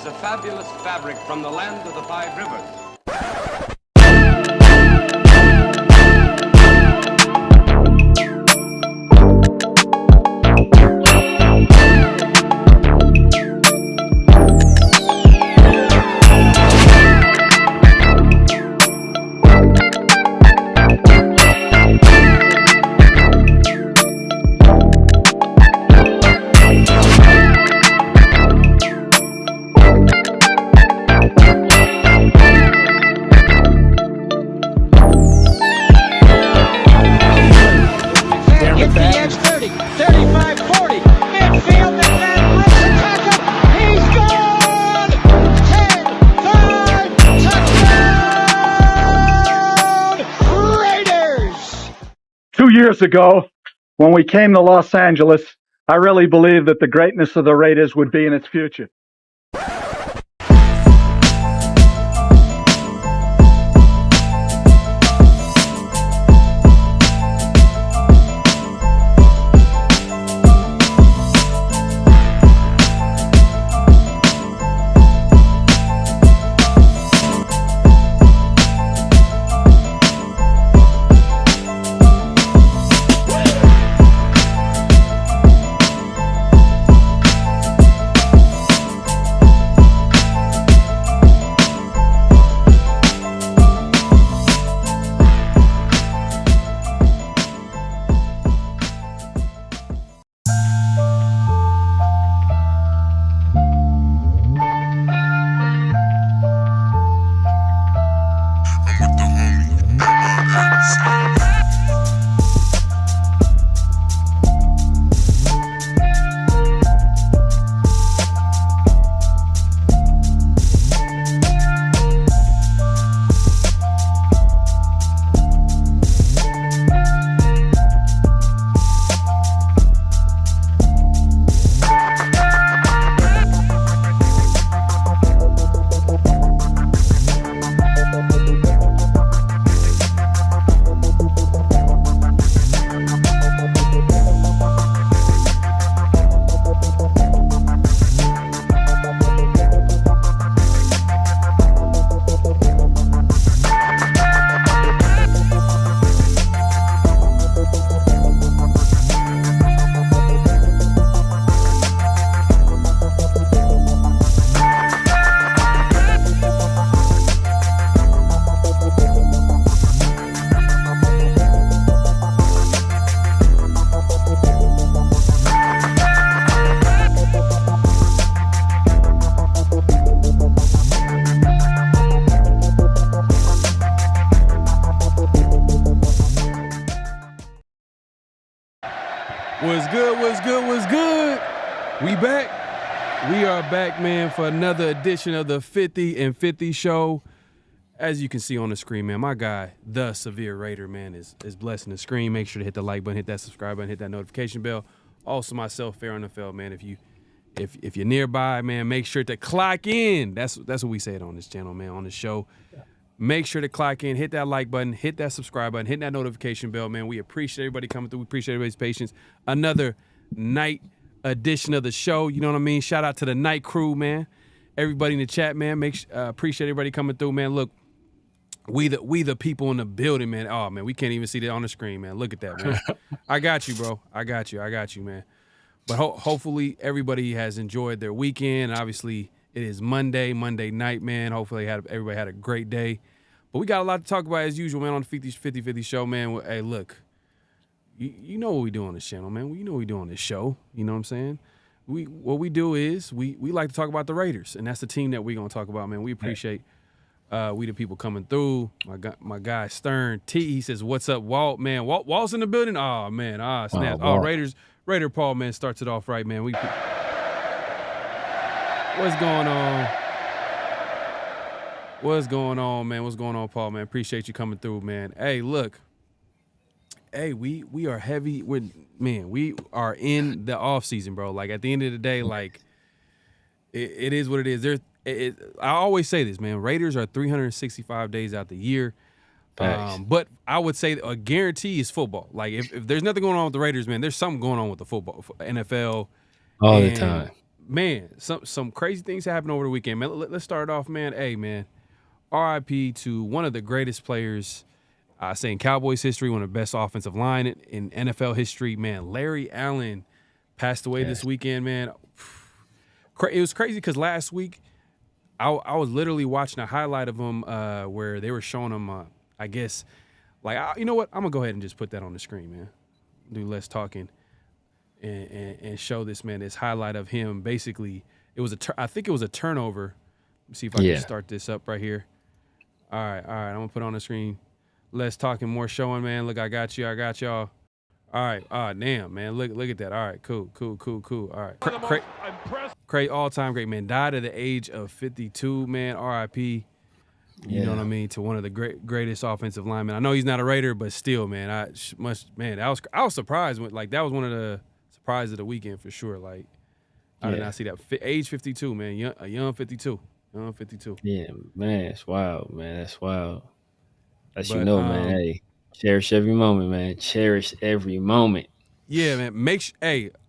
a fabulous fabric from the land of the five rivers. Years ago, when we came to Los Angeles, I really believed that the greatness of the Raiders would be in its future. What's good? We back. We are back, man, for another edition of the 50 and 50 show. As you can see on the screen, man, my guy, the Severe Raider, man, is blessing the screen. Make sure to hit the like button, hit that subscribe button, hit that notification bell. Also, myself, PharoahNFL, man, if you're nearby, man, make sure to clock in. That's what we say it on this channel, man, on the show. Make sure to clock in, hit that like button, hit that subscribe button, hit that notification bell, man. We appreciate everybody coming through. We appreciate everybody's patience. Another night edition of the show. You know what I mean? Shout out to the night crew, man. Everybody in the chat, man. Appreciate everybody coming through, man. Look, we the people in the building, man. Oh, man, we can't even see that on the screen, man. Look at that, man. I got you, bro. I got you, man. But hopefully everybody has enjoyed their weekend. Obviously, it is Monday night, man. Hopefully everybody had a great day. But we got a lot to talk about as usual, man, on the 50-50 show, man. Hey, look, you know what we do on this channel, man. You know what we do on this show. You know what I'm saying? What we do is we like to talk about the Raiders, and that's the team that we're going to talk about, man. We appreciate we the people coming through. My guy Stern T, he says, "What's up, Walt?" Man, Walt's in the building. Oh man, snap! Raider Paul, man, starts it off right, man. What's going on? What's going on, man? What's going on, Paul, man? Appreciate you coming through, man. Hey, look. Hey, we are heavy. We are in the off season, bro. Like at the end of the day, like it is what it is. I always say this, man. Raiders are 365 days out the year. But I would say a guarantee is football. Like if there's nothing going on with the Raiders, man, there's something going on with the football, NFL, all the time. man, some crazy things happened over the weekend, man. Let's start off, man. Hey, man, RIP to one of the greatest players, I say in Cowboys history, one of the best offensive line in NFL history, man. Larry Allen passed away this weekend, man. It was crazy because last week I was literally watching a highlight of him where they were showing him, I guess, you know what? I'm going to go ahead and just put that on the screen, man. Do less talking and show this, man, this highlight of him. Basically, I think it was a turnover. Let me see if I can start this up right here. All right. I'm going to put on the screen. Less talking, more showing, man. Look, I got y'all. All right. Damn, man. Look at that. All right, cool. All right. Craig, all-time great, man. Died at the age of 52, man. RIP. You know what I mean? To one of the greatest offensive linemen. I know he's not a Raider, but still, man. I was surprised when, that was one of the surprises of the weekend for sure. I did not see that. Age 52, man. A young 52. Yeah, man. It's wild, man. That's wild. Man. Hey, cherish every moment, man. Cherish every moment. Yeah, man.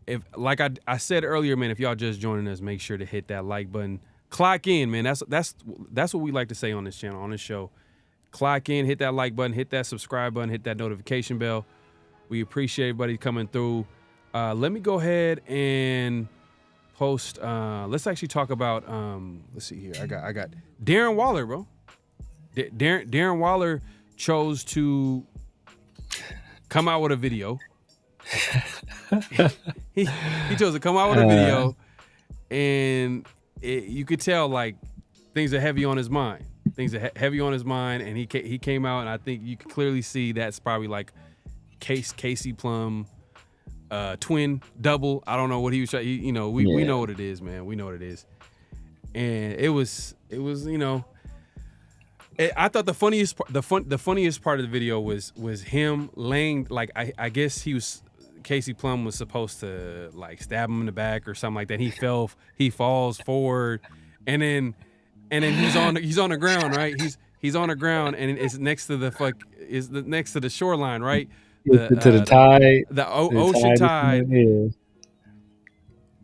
If like I said earlier, man, if y'all just joining us, make sure to hit that like button. Clock in, man. That's what we like to say on this channel, on this show. Clock in, hit that like button, hit that subscribe button, hit that notification bell. We appreciate everybody coming through. Let me go ahead and post. Let's actually talk about. Let's see here. I got Darren Waller, bro. Darren Waller chose to come out with a video. he chose to come out with a video, and you could tell things are heavy on his mind. And he came out, and I think you could clearly see that's probably Casey Plum, twin, double. I don't know what he was trying. We know what it is, man. We know what it is, and it was I thought the funniest part of the video was him laying I guess Casey Plum was supposed to stab him in the back or something like that. He falls forward, and then he's on the ground, right? He's on the ground, and it's next to the shoreline, right? To the tide, the ocean tide, yeah.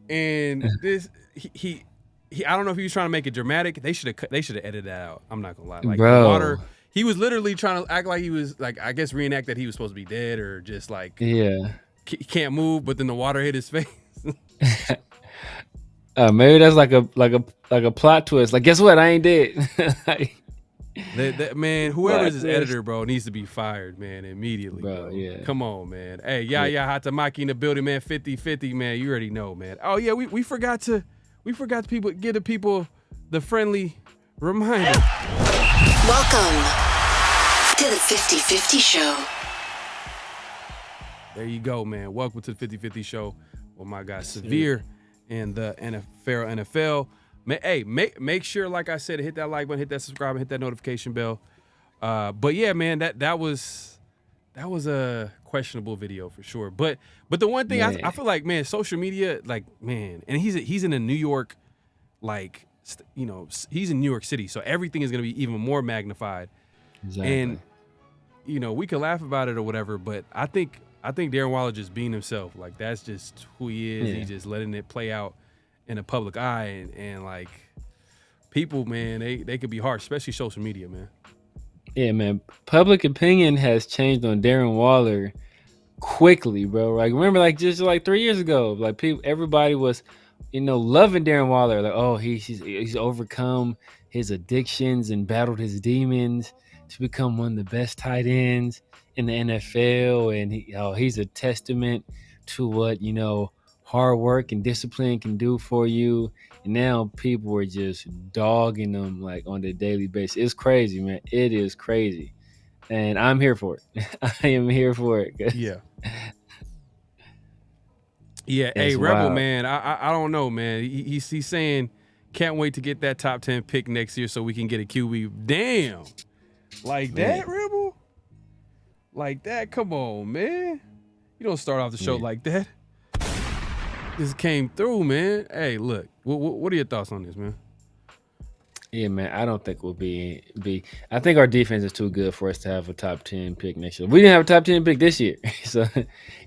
And this he I don't know if he was trying to make it dramatic. They should have edited that out. I'm not gonna lie. The water. He was literally trying to act like he was I guess reenact that he was supposed to be dead or just he can't move. But then the water hit his face. Maybe that's like a plot twist. Guess what? I ain't dead. Man, whoever is his editor, bro, needs to be fired, man, immediately. Bro, yeah. Come on, man. Hey, yeah, Hatamaki in the building, man. 50-50, man. You already know, man. Oh yeah, we forgot to. Give the people the friendly reminder. Welcome to the 50-50 Show. There you go, man. Welcome to the 50-50 Show with my guy Zamir and the PharoahNFL. Hey, make sure, like I said, hit that like button, hit that subscribe, and hit that notification bell. But yeah, man, that was a questionable video for sure. But the one thing I feel like, man, social media, and he's in a New York, he's in New York City, so everything is gonna be even more magnified. Exactly. And we could laugh about it or whatever, but I think Darren Waller just being himself. That's just who he is. Yeah. He's just letting it play out in the public eye, and people, man, they could be harsh, especially social media, man. Yeah, man. Public opinion has changed on Darren Waller quickly, bro. Remember, just 3 years ago, everybody was, loving Darren Waller. Oh, he's overcome his addictions and battled his demons to become one of the best tight ends in the NFL, and he's a testament to what hard work and discipline can do for you. And now people are just dogging them on a daily basis. It's crazy, man. It is crazy. And I'm here for it. I am here for it. Yeah. Yeah. Hey, Rebel, man, I don't know, man. He's saying can't wait to get that top 10 pick next year so we can get a QB. Damn. That, Rebel? That? Come on, man. You don't start off the show like that. This came through, man. Hey, look, what are your thoughts on this, man? Yeah, man, I don't think we'll be. I think our defense is too good for us to have a top 10 pick next year. We didn't have a top 10 pick this year, so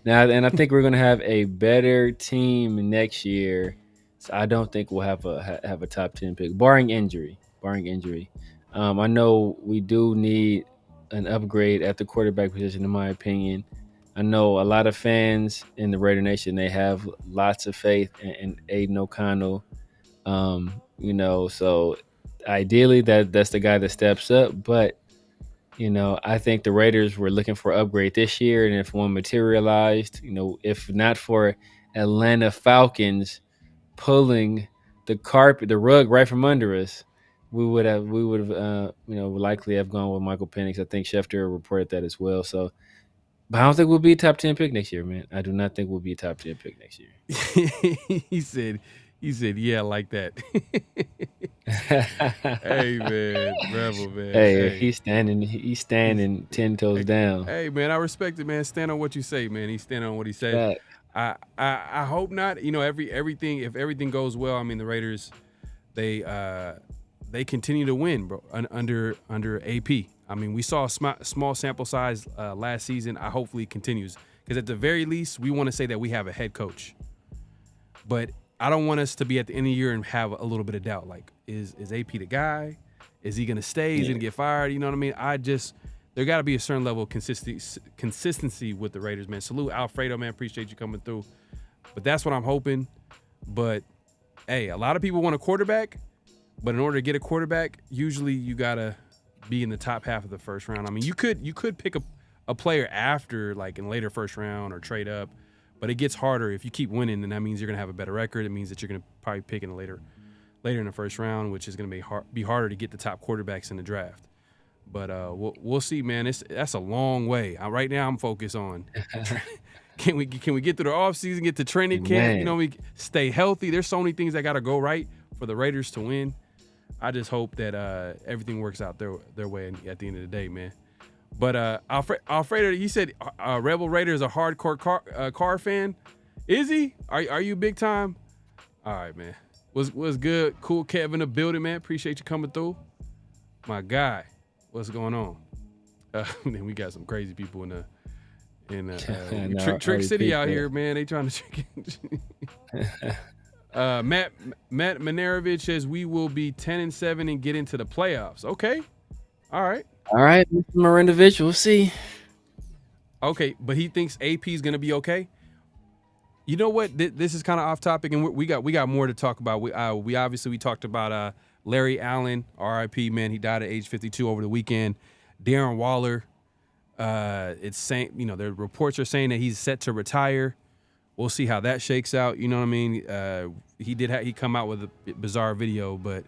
now, and I think we're gonna have a better team next year So I don't think we'll have a top 10 pick, barring injury. I know we do need an upgrade at the quarterback position, in my opinion. I know a lot of fans in the Raider Nation, they have lots of faith in Aiden O'Connell. So ideally that's the guy that steps up. But I think the Raiders were looking for an upgrade this year, and if one materialized, if not for Atlanta Falcons pulling the rug right from under us, we would have likely have gone with Michael Penix. I think Schefter reported that as well. So, but I don't think we'll be a top 10 pick next year, man. I do not think we'll be a top 10 pick next year. he said, yeah, like that. Hey man, Rebel man. Hey, he's standing 10 toes down. Hey man, I respect it, man. Stand on what you say, man. He's standing on what he said. I hope not. Everything, if everything goes well, I mean the Raiders, they continue to win, bro. Under AP. I mean, we saw a small sample size last season. I hopefully it continues, because at the very least, we want to say that we have a head coach. But I don't want us to be at the end of the year and have a little bit of doubt. Like, is AP the guy? Is he gonna stay? Is he gonna get fired? You know what I mean? There got to be a certain level of consistency with the Raiders, man. Salute Alfredo, man. Appreciate you coming through. But that's what I'm hoping. But hey, a lot of people want a quarterback, but in order to get a quarterback, usually you gotta be in the top half of the first round. I mean, you could pick a player after, like in later first round, or trade up, but it gets harder if you keep winning. Then that means you're gonna have a better record. It means that you're gonna probably pick in later in the first round, which is gonna be harder to get the top quarterbacks in the draft. But we'll see, man. That's a long way. Right now, I'm focused on can we get through the offseason, get to training camp, we stay healthy. There's so many things that got to go right for the Raiders to win. I just hope that everything works out their way at the end of the day, man. But Alfredo, you said Rebel Raider is a hardcore car fan. Is he? Are you big time? All right, man. Was good. Cool Kev in the building, man. Appreciate you coming through. My guy. What's going on? Then we got some crazy people in Trick City out here, man. They trying to trick it. Matt Manerovich says we will be 10-7 and get into the playoffs. Okay. All right, Mr. Marinovich, we'll see. Okay, but he thinks AP is going to be okay. You know what? This is kind of off topic, and we got more to talk about. We obviously talked about Larry Allen, R.I.P. Man, he died at age 52 over the weekend. Darren Waller, it's saying, the reports are saying that he's set to retire. We'll see how that shakes out. You know what I mean? He come out with a bizarre video, but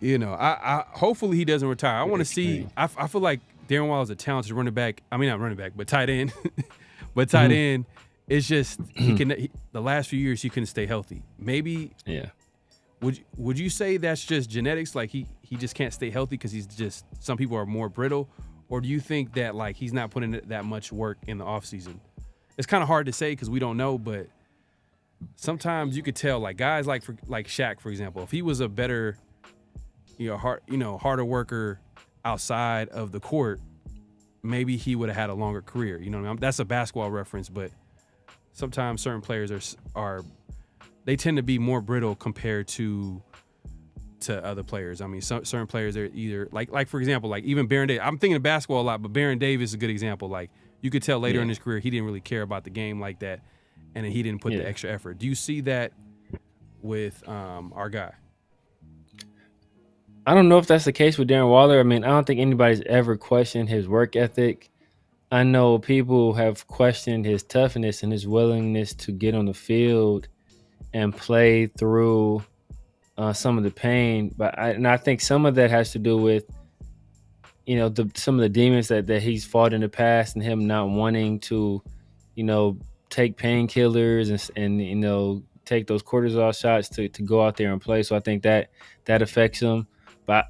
I hopefully he doesn't retire. I want to see. I feel like Darren Waller is a talented running back. I mean, not running back, but tight end. But tight end, it's just the last few years he couldn't stay healthy. Maybe. Yeah. Would you say that's just genetics? Like he just can't stay healthy because some people are more brittle, or do you think that like he's not putting that much work in the off season? It's kind of hard to say because we don't know, but sometimes you could tell. Like guys like Shaq, for example, if he was a better, harder worker outside of the court, maybe he would have had a longer career. You know what I mean? That's a basketball reference, but sometimes certain players they tend to be more brittle compared to other players. I mean, certain players are either like for example, like even Baron Davis. I'm thinking of basketball a lot, but Baron Davis is a good example. Like you could tell later in his career, he didn't really care about the game like that, and then he didn't put the extra effort. Do you see that with our guy? I don't know if that's the case with Darren Waller. I mean, I don't think anybody's ever questioned his work ethic. I know people have questioned his toughness and his willingness to get on the field and play through some of the pain. But I think some of that has to do with, some of the demons that he's fought in the past, and him not wanting to, take painkillers and take those cortisol shots to go out there and play. So I think that affects him. But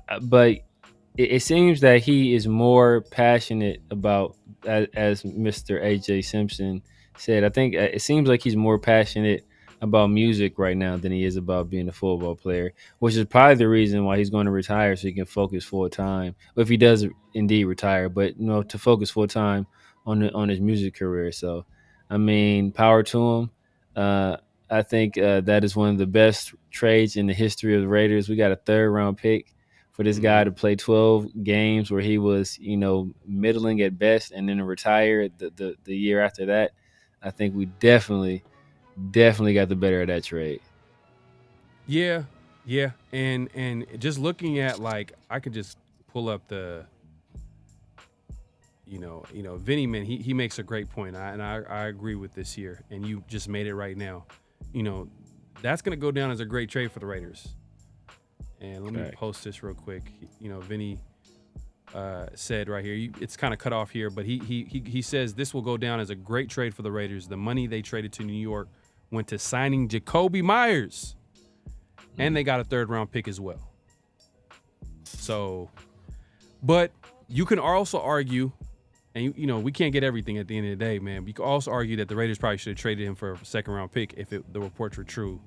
it seems that he is more passionate about, as Mr. A.J. Simpson said, I think it seems like he's more passionate about music right now than he is about being a football player, which is probably the reason why he's going to retire, so he can focus full time. If he does indeed retire, but to focus full time on his music career. So, I mean, power to him. I think that is one of the best trades in the history of the Raiders. We got a 3rd-round pick for this guy to play 12 games where he was, middling at best, and then to retire the year after that. I think we definitely got the better of that trade. Yeah, and just looking at, like, I could just pull up the, Vinny, man, he makes a great point, and I agree with this here, and you just made it right now. That's gonna go down as a great trade for the Raiders. And let me post this real quick. Vinny said right here, it's kind of cut off here, but he says this will go down as a great trade for the Raiders. The money they traded to New York went to signing Jacoby Myers, and they got a 3rd-round pick as well. So, but you can also argue, and we can't get everything at the end of the day, man. But you can also argue that the Raiders probably should have traded him for a 2nd-round pick if the reports were true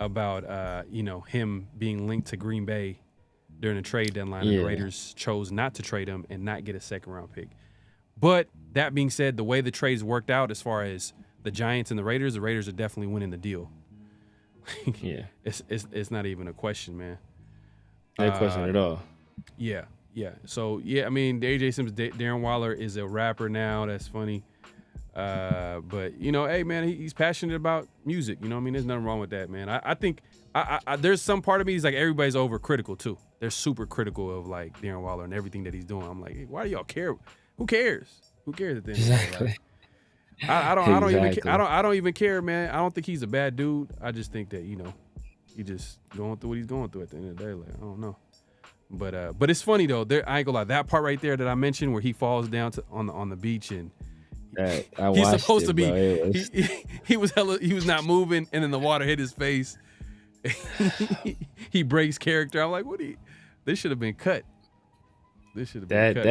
about him being linked to Green Bay during the trade deadline. And the Raiders chose not to trade him and not get a 2nd-round pick. But that being said, the way the trades worked out as far as the Giants and the Raiders are definitely winning the deal. Yeah, it's not even a question, man. No question at all. Yeah. So I mean, AJ Sims, Darren Waller is a rapper now. That's funny. But hey, man, he's passionate about music. I mean, there's nothing wrong with that, man. I think there's some part of me is like, everybody's overcritical too. They're super critical of, like, Darren Waller and everything that he's doing. I'm like, hey, why do y'all care? Who cares? Who cares at the end of the day? Like, I don't even care, man. I don't think he's a bad dude. I just think that he just going through what he's going through at the end of the day. Like, I don't know. But it's funny though. I ain't gonna lie. That part right there that I mentioned, where he falls down on the beach and he's supposed to be. He was not moving, and then the water hit his face. He breaks character. I'm like, this should have been cut. This should have been cut.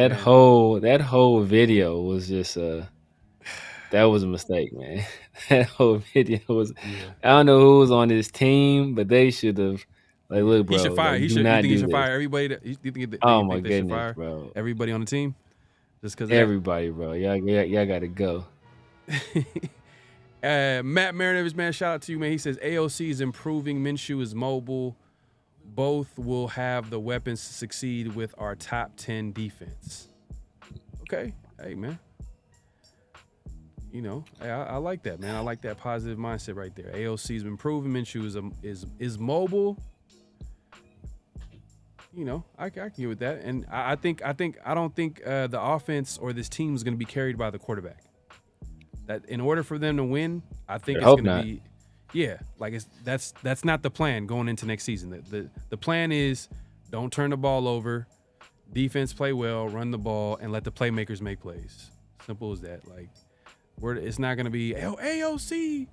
That whole video was just that was a mistake, man. That whole video was. Yeah. I don't know who was on his team, but they should have. Like, look, bro. He should fire. Like, you think he should fire everybody? You think oh my they goodness, should fire bro. Everybody on the team, just because everybody, bro. Y'all got to go. Matt Marinovich, man, shout out to you, man. He says AOC is improving. Minshew is mobile. Both will have the weapons to succeed with our top 10 defense. Okay, hey, man. I like that, man. I like that positive mindset right there. AOC's been proven. Minshew is mobile. I can get with that, and I don't think the offense or this team is going to be carried by the quarterback. That in order for them to win, I think it's going to be, like that's not the plan going into next season. The plan is don't turn the ball over, defense play well, run the ball, and let the playmakers make plays. Simple as that. Like, it's not going to be AOC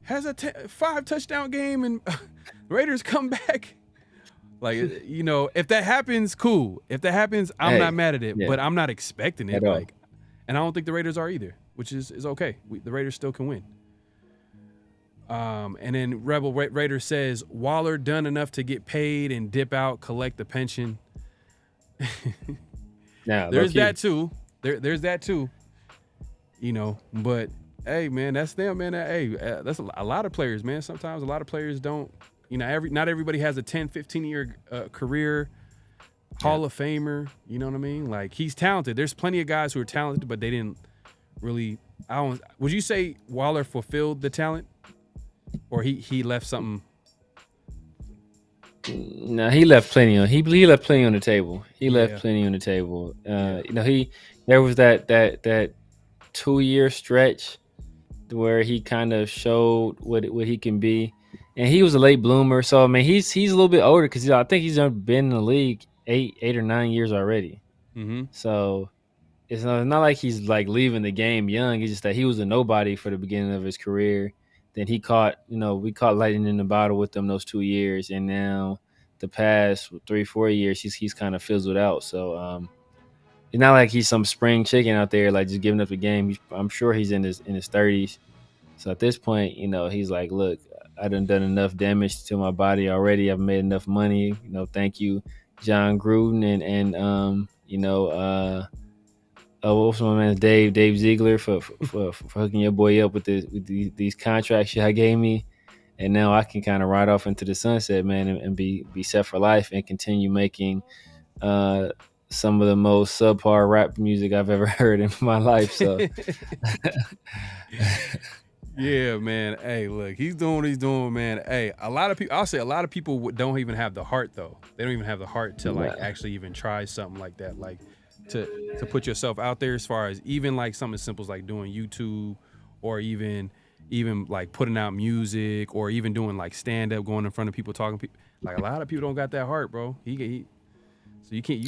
has a 5 touchdown game and Raiders come back. Like, if that happens, cool. If that happens, I'm not mad at it, but I'm not expecting it. Like, and I don't think the Raiders are either, which is okay. The Raiders still can win. And then Rebel Raider says Waller done enough to get paid and dip out, collect the pension. There's that too. There's that too. But hey, man, that's them, man. Hey, that's a lot of players, man. Sometimes a lot of players don't. Not everybody has a 10, 15-year career, Hall of Famer. You know what I mean? Like, he's talented. There's plenty of guys who are talented, but they didn't really. Would you say Waller fulfilled the talent, or he left something? No, he left plenty on. He left plenty on the table. He left plenty on the table. There was that 2-year stretch where he kind of showed what he can be. And he was a late bloomer, so I mean he's a little bit older because I think he's been in the league 8 or 9 years already. Mm-hmm. So it's not like he's like leaving the game young. It's just that he was a nobody for the beginning of his career. Then we caught lightning in the bottle with him those 2 years, and now the past 3-4 years he's kind of fizzled out. So it's not like he's some spring chicken out there like just giving up the game. I'm sure he's in his 30s. So at this point, he's like, look. I done enough damage to my body already. I've made enough money. Thank you, John Gruden and what's my man Dave Ziegler for hooking your boy up with these contracts y'all gave me, and now I can kind of ride off into the sunset, man, and be set for life and continue making some of the most subpar rap music I've ever heard in my life. So yeah, man. Hey, look, he's doing what he's doing, man. Hey, a lot of people don't even have the heart, though. They don't even have the heart to like actually even try something like that, like to put yourself out there, as far as even like something as simple as like doing YouTube, or even like putting out music, or even doing like stand up, going in front of people, talking. Like, a lot of people don't got that heart, bro. So you can't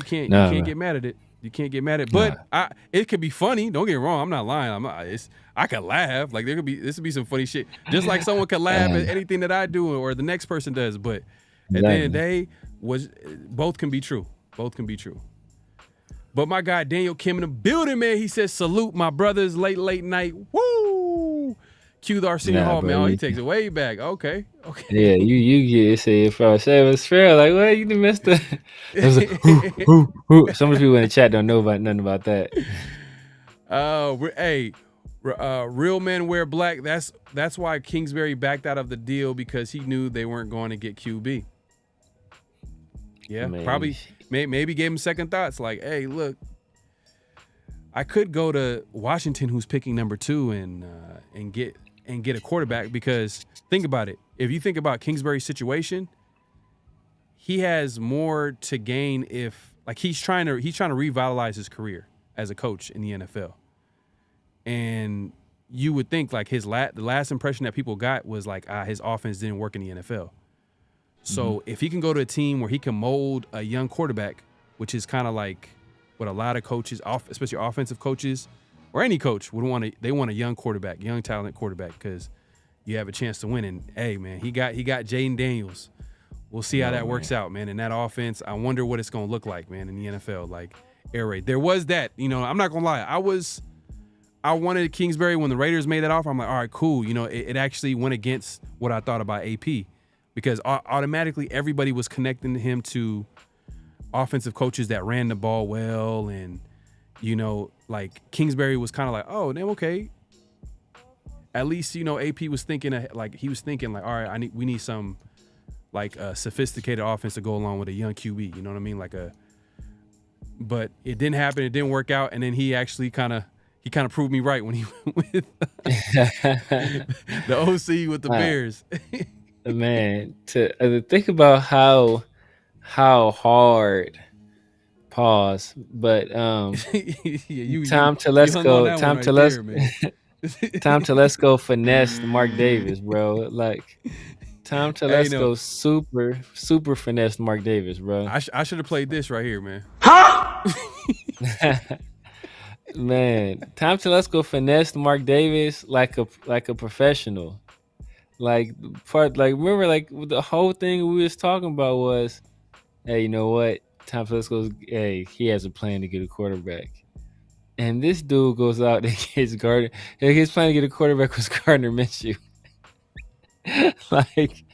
get mad at it. You can't get mad at it. But it could be funny. Don't get me wrong. I'm not lying. I could laugh. Like, this would be some funny shit. Just like someone could laugh at anything that I do or the next person does. But at the end of the day, both can be true. Both can be true. But my guy Daniel Kim in the building, man. He says, salute my brothers, late night. Woo! Cue the Arsenio Hall, man. Oh, he takes it way back. Okay. Yeah, you get say if I say it was fair, like, well, you missed it. It was like, hoo. Some of the people in the chat don't know nothing about that. Real men wear black. That's why Kingsbury backed out of the deal, because he knew they weren't going to get QB. Yeah, man. Probably maybe gave him second thoughts. Like, hey, look, I could go to Washington, who's picking number 2, and get a quarterback, because think about it. If you think about Kingsbury's situation, he has more to gain if, like, he's trying to revitalize his career as a coach in the NFL. And you would think like the last impression that people got was like his offense didn't work in the NFL. So if he can go to a team where he can mold a young quarterback, which is kind of like what a lot of coaches, especially offensive coaches or any coach would want, they want a young quarterback, young talent quarterback, because you have a chance to win. And hey, man, he got Jaden Daniels. We'll see how that works out, man. And that offense, I wonder what it's going to look like, man, in the NFL. Like, air raid. There was that, I'm not going to lie. I wanted Kingsbury when the Raiders made that offer. I'm like, all right, cool. It actually went against what I thought about AP, because automatically everybody was connecting him to offensive coaches that ran the ball well. And, like Kingsbury was kind of like, oh, damn, okay. At least, AP was thinking, all right, we need some like a sophisticated offense to go along with a young QB. You know what I mean? But it didn't happen. It didn't work out. And then he actually kind of proved me right when he went with the OC with the Bears. Man, to think about how hard, pause, but Tom Telesco finessed Mark Davis, bro. Like, Tom Telesco super finessed Mark Davis, bro. I should have played this right here, man. Man, Tom Telesco finessed Mark Davis like a professional. Remember, like, the whole thing we was talking about was, hey, you know what? Tom Telesco's, he has a plan to get a quarterback. And this dude goes out and gets Gardner. His plan to get a quarterback was Gardner Minshew. Like,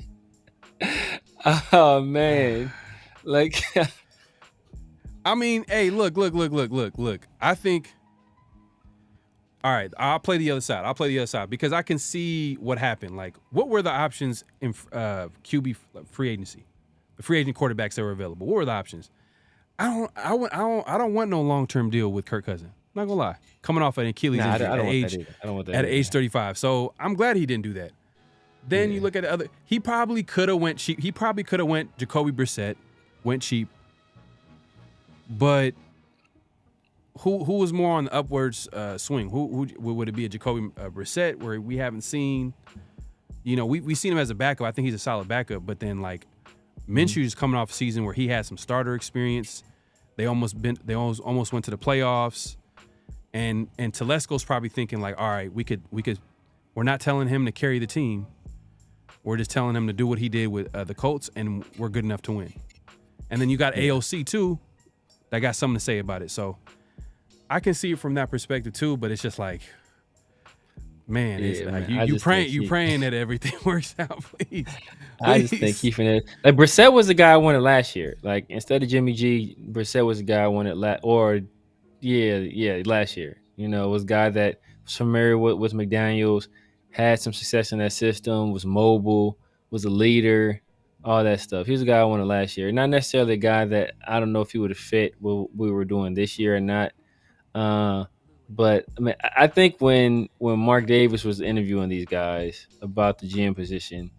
oh man, like, I mean, hey, look. I think, all right, I'll play the other side because I can see what happened. Like, what were the options in QB free agency, the free agent quarterbacks that were available? What were the options? I don't want no long-term deal with Kirk Cousins. I'm not gonna lie, coming off an Achilles injury at age 35. So I'm glad he didn't do that. Then you look at the other. He probably could have went cheap. He probably could have went Jacoby Brissett, went cheap. But who was more on the upwards swing? Who would it be? A Jacoby Brissett, where we haven't seen. We've seen him as a backup. I think he's a solid backup. But then like Minshew is coming off a season where he had some starter experience. They almost went to the playoffs, and Telesco's probably thinking like, all right, we could. We're not telling him to carry the team. We're just telling him to do what he did with the Colts, and we're good enough to win. And then you got AOC too, that got something to say about it. So I can see it from that perspective too. But it's just like, man, it's like you praying that everything works out. Please. I just think he finna. Like, Brissett was the guy I wanted last year. Like, instead of Jimmy G, Brissett was the guy I wanted or Yeah, last year. You know, was a guy that was familiar with McDaniels, had some success in that system, was mobile, was a leader, all that stuff. He was a guy I wanted last year. Not necessarily a guy that I don't know if he would have fit what we were doing this year or not. Uh, but I mean, I think when Mark Davis was interviewing these guys about the GM position,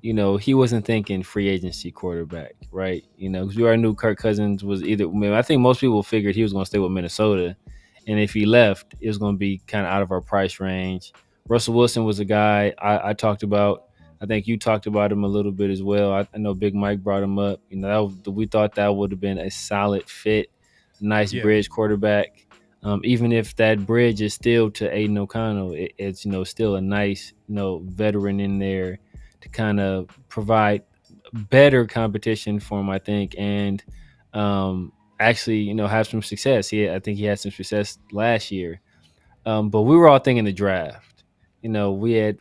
you know, he wasn't thinking free agency quarterback, right? You know, because we already knew Kirk Cousins was either. I mean, I think most people figured he was going to stay with Minnesota, and if he left, it was going to be kind of out of our price range. Russell Wilson was a guy I talked about. I think you talked about him a little bit as well. I know Big Mike brought him up. You know, we thought that would have been a solid fit, nice Yeah. bridge quarterback. Even if that bridge is still to Aiden O'Connell, it's still a nice veteran in there to kind of provide better competition for him, I think, and actually, have some success. I think he had some success last year. But we were all thinking the draft. We had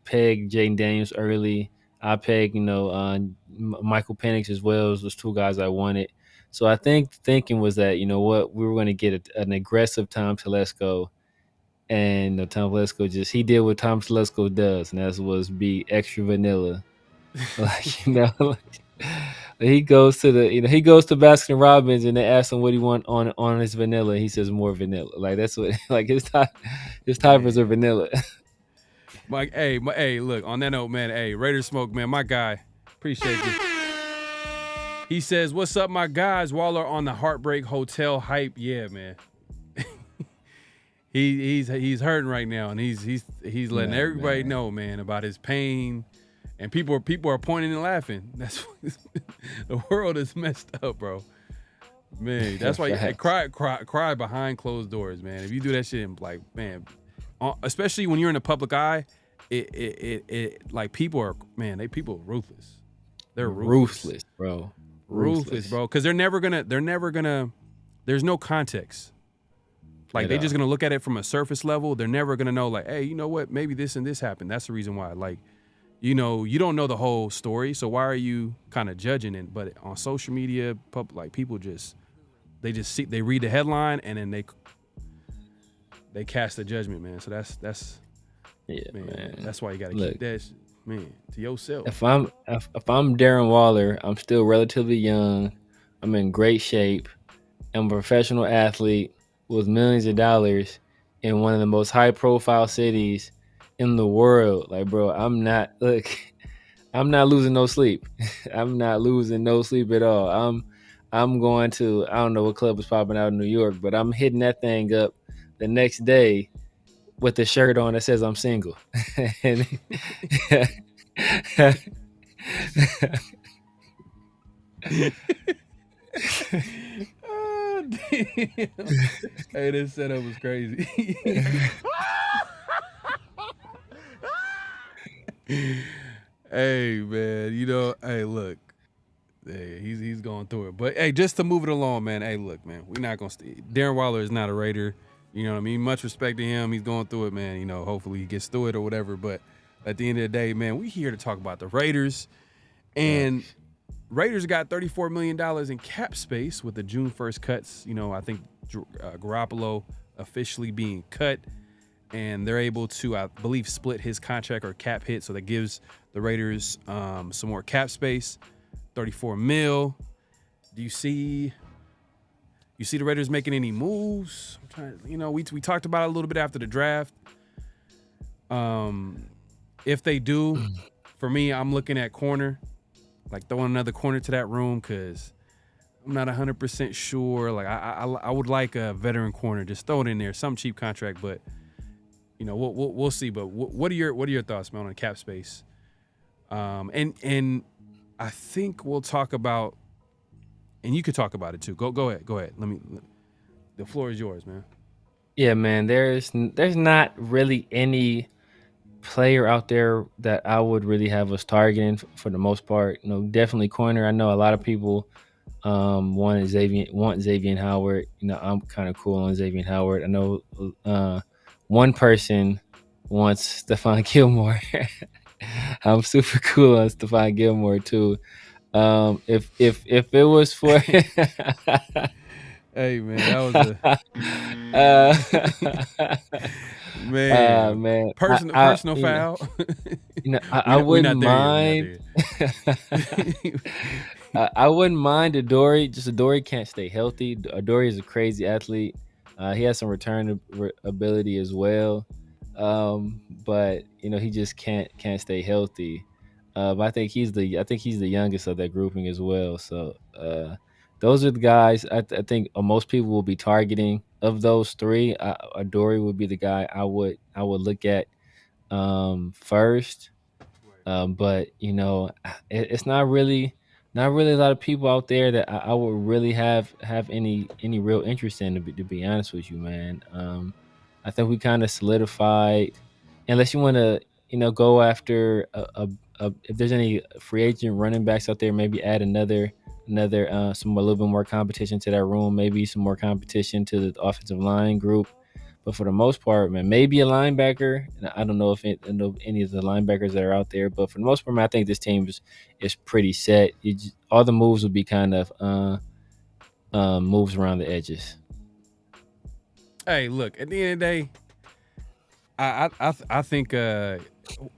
pegged Jaden Daniels early. I pegged, Michael Penix as well as those two guys I wanted. So I think thinking was that, we were going to get an aggressive Tom Telesco, and Tom Telesco he did what Tom Telesco does, and that was be extra vanilla. He goes to Baskin Robbins and they ask him what he want on his vanilla. He says more vanilla. Like that's what his typers are vanilla. Mike, hey, look, on that note, man, hey, Raiders Smoke, man, my guy, appreciate this. He says, "What's up, my guys? Waller on the Heartbreak Hotel hype, yeah, man." He's hurting right now, and he's letting everybody know, man, about his pain, and people are pointing and laughing. That's the world is messed up, bro. Man, that's why you cry behind closed doors, man. If you do that shit, and like, man, especially when you're in the public eye, it like people are ruthless. They're ruthless, bro. Ruthless, bro. Because they're never gonna. There's no context. Like they're just gonna look at it from a surface level. They're never gonna know, like, hey, you know what? Maybe this and this happened. That's the reason why. Like, you don't know the whole story, so why are you kind of judging it? But on social media, people they read the headline and then they cast a judgment, man. So that's man. That's why you gotta keep that to yourself. If I'm Darren Waller, I'm still relatively young. I'm in great shape. I'm a professional athlete with millions of dollars in one of the most high-profile cities in the world. Like, bro, I'm not losing no sleep. I'm not losing no sleep at all. I'm going to, I don't know what club is popping out in New York, but I'm hitting that thing up the next day with the shirt on that says I'm single. And Oh, damn. Hey, this setup was crazy. Hey, man, hey, look. Hey, he's going through it. But, hey, just to move it along, man, hey, look, man, we're not going to stay. Darren Waller is not a Raider. You know what I mean? Much respect to him. He's going through it, man. Hopefully he gets through it or whatever. But at the end of the day, man, we're here to talk about the Raiders. And Raiders got $34 million in cap space with the June 1st cuts. I think Garoppolo officially being cut. And they're able to, I believe, split his contract or cap hit. So that gives the Raiders some more cap space. 34 mil. Do you see the Raiders making any moves? We talked about it a little bit after the draft. If they do, for me, I'm looking at corner, like throwing another corner to that room, because I'm not 100% sure. Like I would like a veteran corner, just throw it in there, some cheap contract, but we'll see. But what are your thoughts, man, on cap space? And I think we'll talk about, and you could talk about it too. Go ahead. The floor is yours, man. Yeah, man. There's not really any player out there that I would really have us targeting for the most part. Definitely corner. I know a lot of people want Xavier Howard. I'm kind of cool on Xavier Howard. I know one person wants Stephon Gilmore. I'm super cool on Stephon Gilmore too. If it was for Hey man, that was a man. Man, Personal foul. I we wouldn't not there yet. We not mind. there yet. I wouldn't mind Adoree. Just Adoree can't stay healthy. Adoree is a crazy athlete. He has some return ability as well, but he just can't stay healthy. But I think he's the youngest of that grouping as well. So those are the guys I think most people will be targeting. Of those three, Adoree would be the guy I would look at first. But it's not really a lot of people out there that I would really have any real interest in, to be honest with you, man. I think we kind of solidified, unless you want to go after if there's any free agent running backs out there, maybe add another some a little bit more competition to that room, maybe some more competition to the offensive line group. But for the most part, man, maybe a linebacker. And I don't know if I know any of the linebackers that are out there, but for the most part, man, I think this team is pretty set. All the moves would be kind of moves around the edges. Hey, look. At the end of the day, I think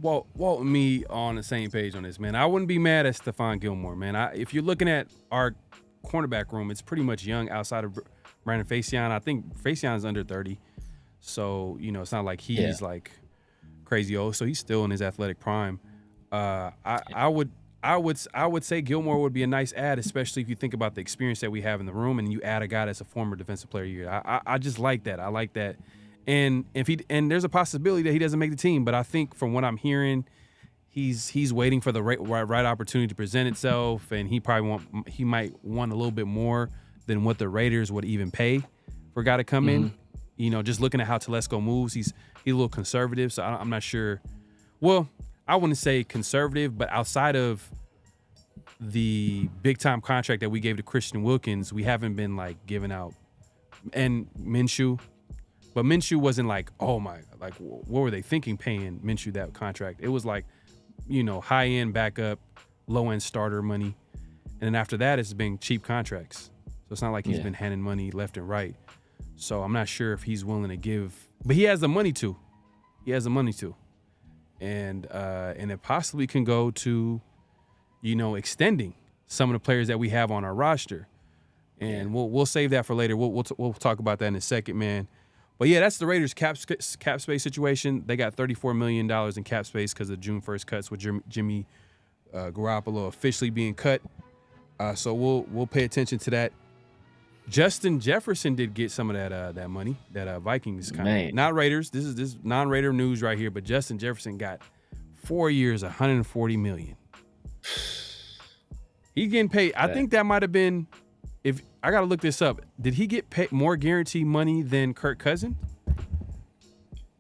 Walt and me on the same page on this, man. I wouldn't be mad at Stephon Gilmore, man. If you're looking at our cornerback room, it's pretty much young outside of Brandon Facyson. I think Facyson is under 30. So, it's not like he's like crazy old. So he's still in his athletic prime. I would say Gilmore would be a nice add, especially if you think about the experience that we have in the room, and you add a guy that's a former defensive player of the year. I just like that. I like that. And there's a possibility that he doesn't make the team, but I think from what I'm hearing, he's waiting for the right opportunity to present itself, and he might want a little bit more than what the Raiders would even pay for a guy to come in. Just looking at how Telesco moves, he's a little conservative, so I'm not sure. Well, I wouldn't say conservative, but outside of the big-time contract that we gave to Christian Wilkins, we haven't been, like, giving out. And Minshew. But Minshew wasn't like, oh, my, like, what were they thinking paying Minshew that contract? It was like, high-end backup, low-end starter money. And then after that, it's been cheap contracts. So it's not like he's been handing money left and right. So I'm not sure if he's willing to give, but he has the money to. And it possibly can go to, extending some of the players that we have on our roster. And we'll save that for later. We'll talk about that in a second, man. But yeah, that's the Raiders cap space situation. They got $34 million in cap space because of June 1st cuts with Jimmy Garoppolo officially being cut. So we'll pay attention to that. Justin Jefferson did get some of that money, that Vikings contract. Not Raiders. This is non-Raider news right here, but Justin Jefferson got 4 years, $140 million. He's getting paid. I think that might have been, if I got to look this up. Did he get paid more guaranteed money than Kirk Cousins?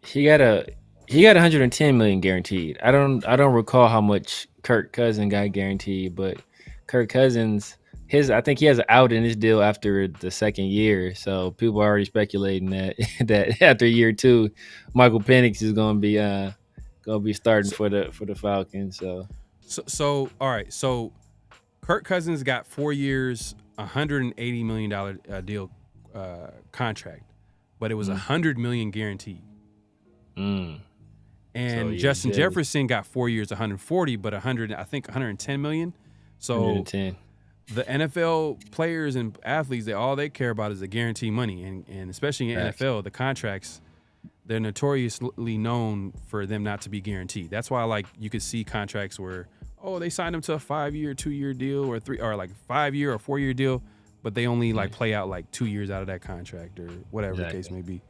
He got 110 million guaranteed. I don't recall how much Kirk Cousins got guaranteed, but Kirk Cousins, I think he has an out in his deal after the second year. So people are already speculating that after year 2, Michael Penix is going to be starting for the Falcons. So all right. So Kirk Cousins got 4 years, $180 million deal contract, but it was $100 million guaranteed. And so Justin Jefferson got 4 years, 140, but 110 million. So 110. The NFL players and athletes, all they care about is the guaranteed money, and especially in NFL, the contracts, they're notoriously known for them not to be guaranteed. That's why, like, you could see contracts where, they signed them to a 5-year, 2-year deal, or 5-year or 4-year deal, but they only play out like 2 years out of that contract or whatever the case may be.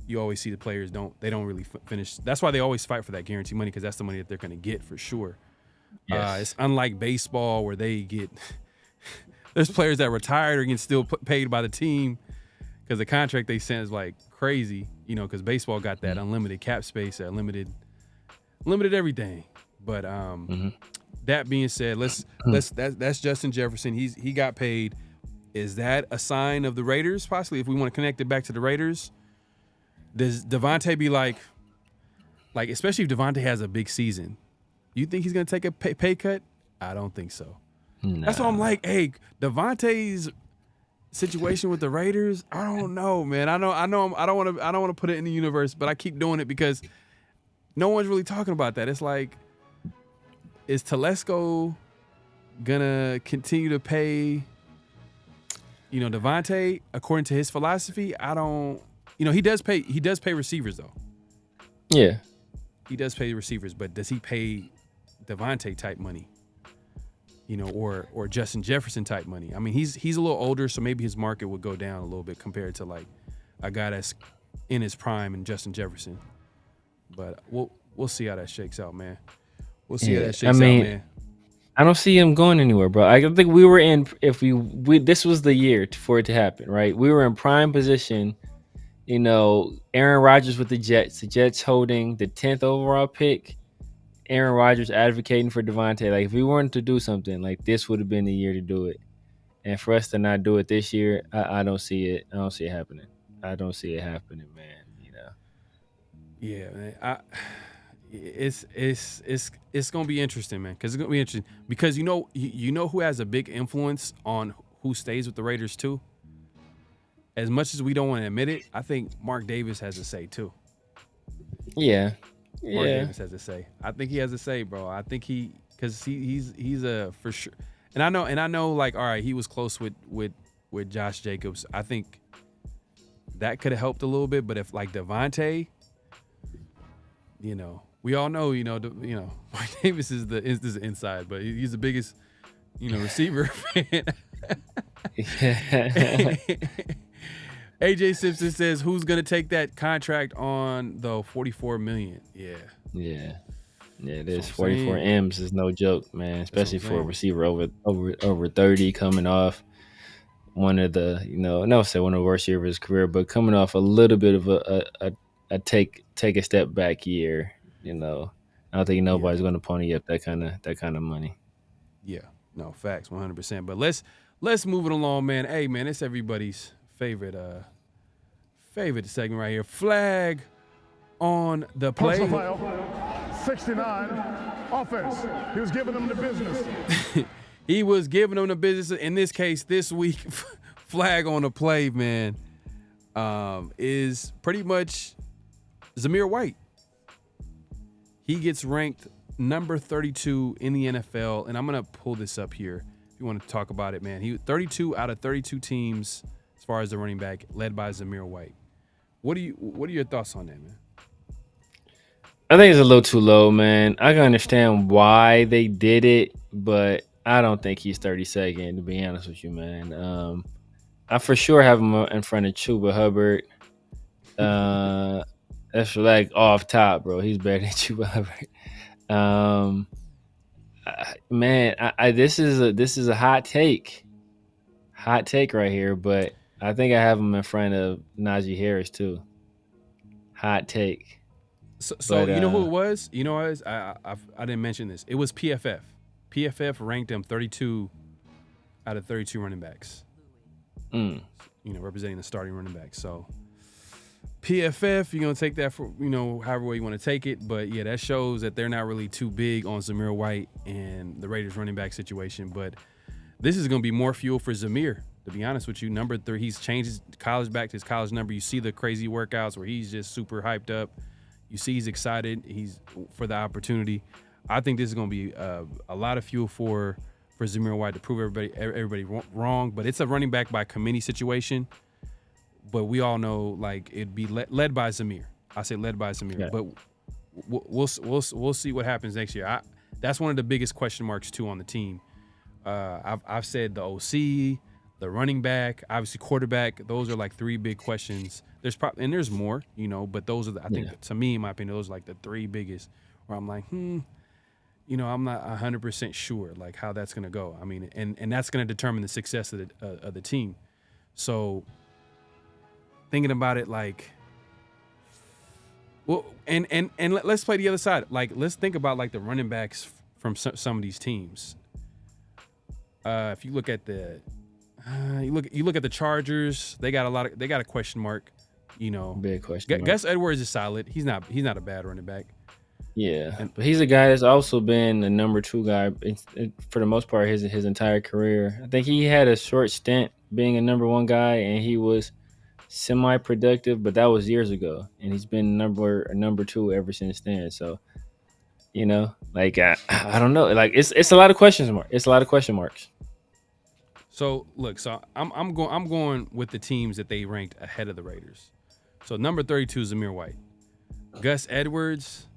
You always see the players don't really finish. That's why they always fight for that guaranteed money, because that's the money that they're going to get for sure. Yes. It's unlike baseball where they get. There's players that retired or get still paid by the team because the contract they sent is like crazy, because baseball got that unlimited cap space, limited everything. But that being said, that's Justin Jefferson. He got paid. Is that a sign of the Raiders? Possibly, if we want to connect it back to the Raiders, does Devontae be like, especially if Devontae has a big season, you think he's gonna take a pay cut? I don't think so. Nah. That's why I'm like, hey, Devontae's situation with the Raiders, I don't know, man. I don't want to put it in the universe, but I keep doing it because no one's really talking about that. It's like, is Telesco gonna continue to pay, Devontae according to his philosophy? I don't. He does pay receivers though. Yeah, he does pay receivers, but does he pay Devontae type money? Or Justin Jefferson type money. I mean, he's a little older, so maybe his market would go down a little bit compared to like a guy that's in his prime and Justin Jefferson. But we'll see how that shakes out, man. We'll see how that shakes out, man. I don't see him going anywhere, bro. I think we were in. If we this was the year for it to happen, right? We were in prime position. Aaron Rodgers with the Jets holding the 10th overall pick. Aaron Rodgers advocating for Devontae. Like, if we wanted to do something, like, this would have been the year to do it. And for us to not do it this year, I don't see it. I don't see it happening. I don't see it happening, man. Yeah, man. It's gonna be interesting, man. Because it's gonna be interesting. Because you know who has a big influence on who stays with the Raiders too. As much as we don't want to admit it, I think Mark Davis has a say too. Yeah. Mark Davis has a say. I think he has a say, bro. I think because he's a for sure. And I know, like, all right, he was close with Josh Jacobs. I think that could have helped a little bit. But if like Devontae, we all know, Mark Davis is the inside, but he's the biggest, receiver fan. AJ Simpson says, "Who's gonna take that contract on the $44 million?" Yeah. It is. 44 M's is no joke, man. Especially for a receiver over 30, coming off one of the one of the worst years of his career, but coming off a little bit of a take a step back year. I don't think nobody's going to pony up that kind of money. Yeah. No, facts, 100%. But let's move it along, man. Hey, man, it's everybody's favorite segment right here. Flag on the play. 69 offense. He was giving them the business. He was giving them the business. In this case, this week, flag on the play, man, is pretty much Zamir White. He gets ranked number 32 in the NFL, and I'm gonna pull this up here if you want to talk about it, man. He 32 out of 32 teams as far as the running back, led by Zamir White. What are your thoughts on that, man? I think it's a little too low, man. I can understand why they did it, but I don't think he's 32nd, to be honest with you, man. I for sure have him in front of Chuba Hubbard. That's like off top, bro. He's better than Chuba Hubbard. Man, this is a hot take right here, but I think I have him in front of Najee Harris too. Hot take. So but, you know who it was? You know what it was? I didn't mention this. It was PFF. PFF ranked him 32 out of 32 running backs. Representing the starting running back. So PFF, you're gonna take that for however way you want to take it. But yeah, that shows that they're not really too big on Zamir White and the Raiders running back situation. But this is gonna be more fuel for Zamir. To be honest with you, number 3, he's changed his college back to his college number. You see the crazy workouts where he's just super hyped up. You see he's excited. He's for the opportunity. I think this is going to be a lot of fuel for Zamir White to prove everybody wrong. But it's a running back by committee situation. But we all know, like, it'd be led by Zamir. I say led by Zamir. Yeah. But we'll see what happens next year. That's one of the biggest question marks too on the team. I've said the OC, the running back, obviously quarterback. Those are like 3 big questions. There's more, but those are I think to me, in my opinion, those are like the 3 biggest. Where I'm like, I'm not 100% sure like how that's gonna go. I mean, and that's gonna determine the success of the team. So thinking about it, like, well, and let's play the other side. Like, let's think about like the running backs from some of these teams. If you look at you look at the Chargers, they got a question mark. Big question mark. Gus Edwards is solid. He's not a bad running back. Yeah, but he's a guy that's also been the number 2 guy for the most part his entire career. I think he had a short stint being a number one guy, and he was semi-productive, but that was years ago, and he's been number two ever since then. So like I don't know, like it's a lot of questions marks. It's a lot of question marks. So look, I'm going with the teams that they ranked ahead of the Raiders. So number 32 is Zamir White, Gus Edwards.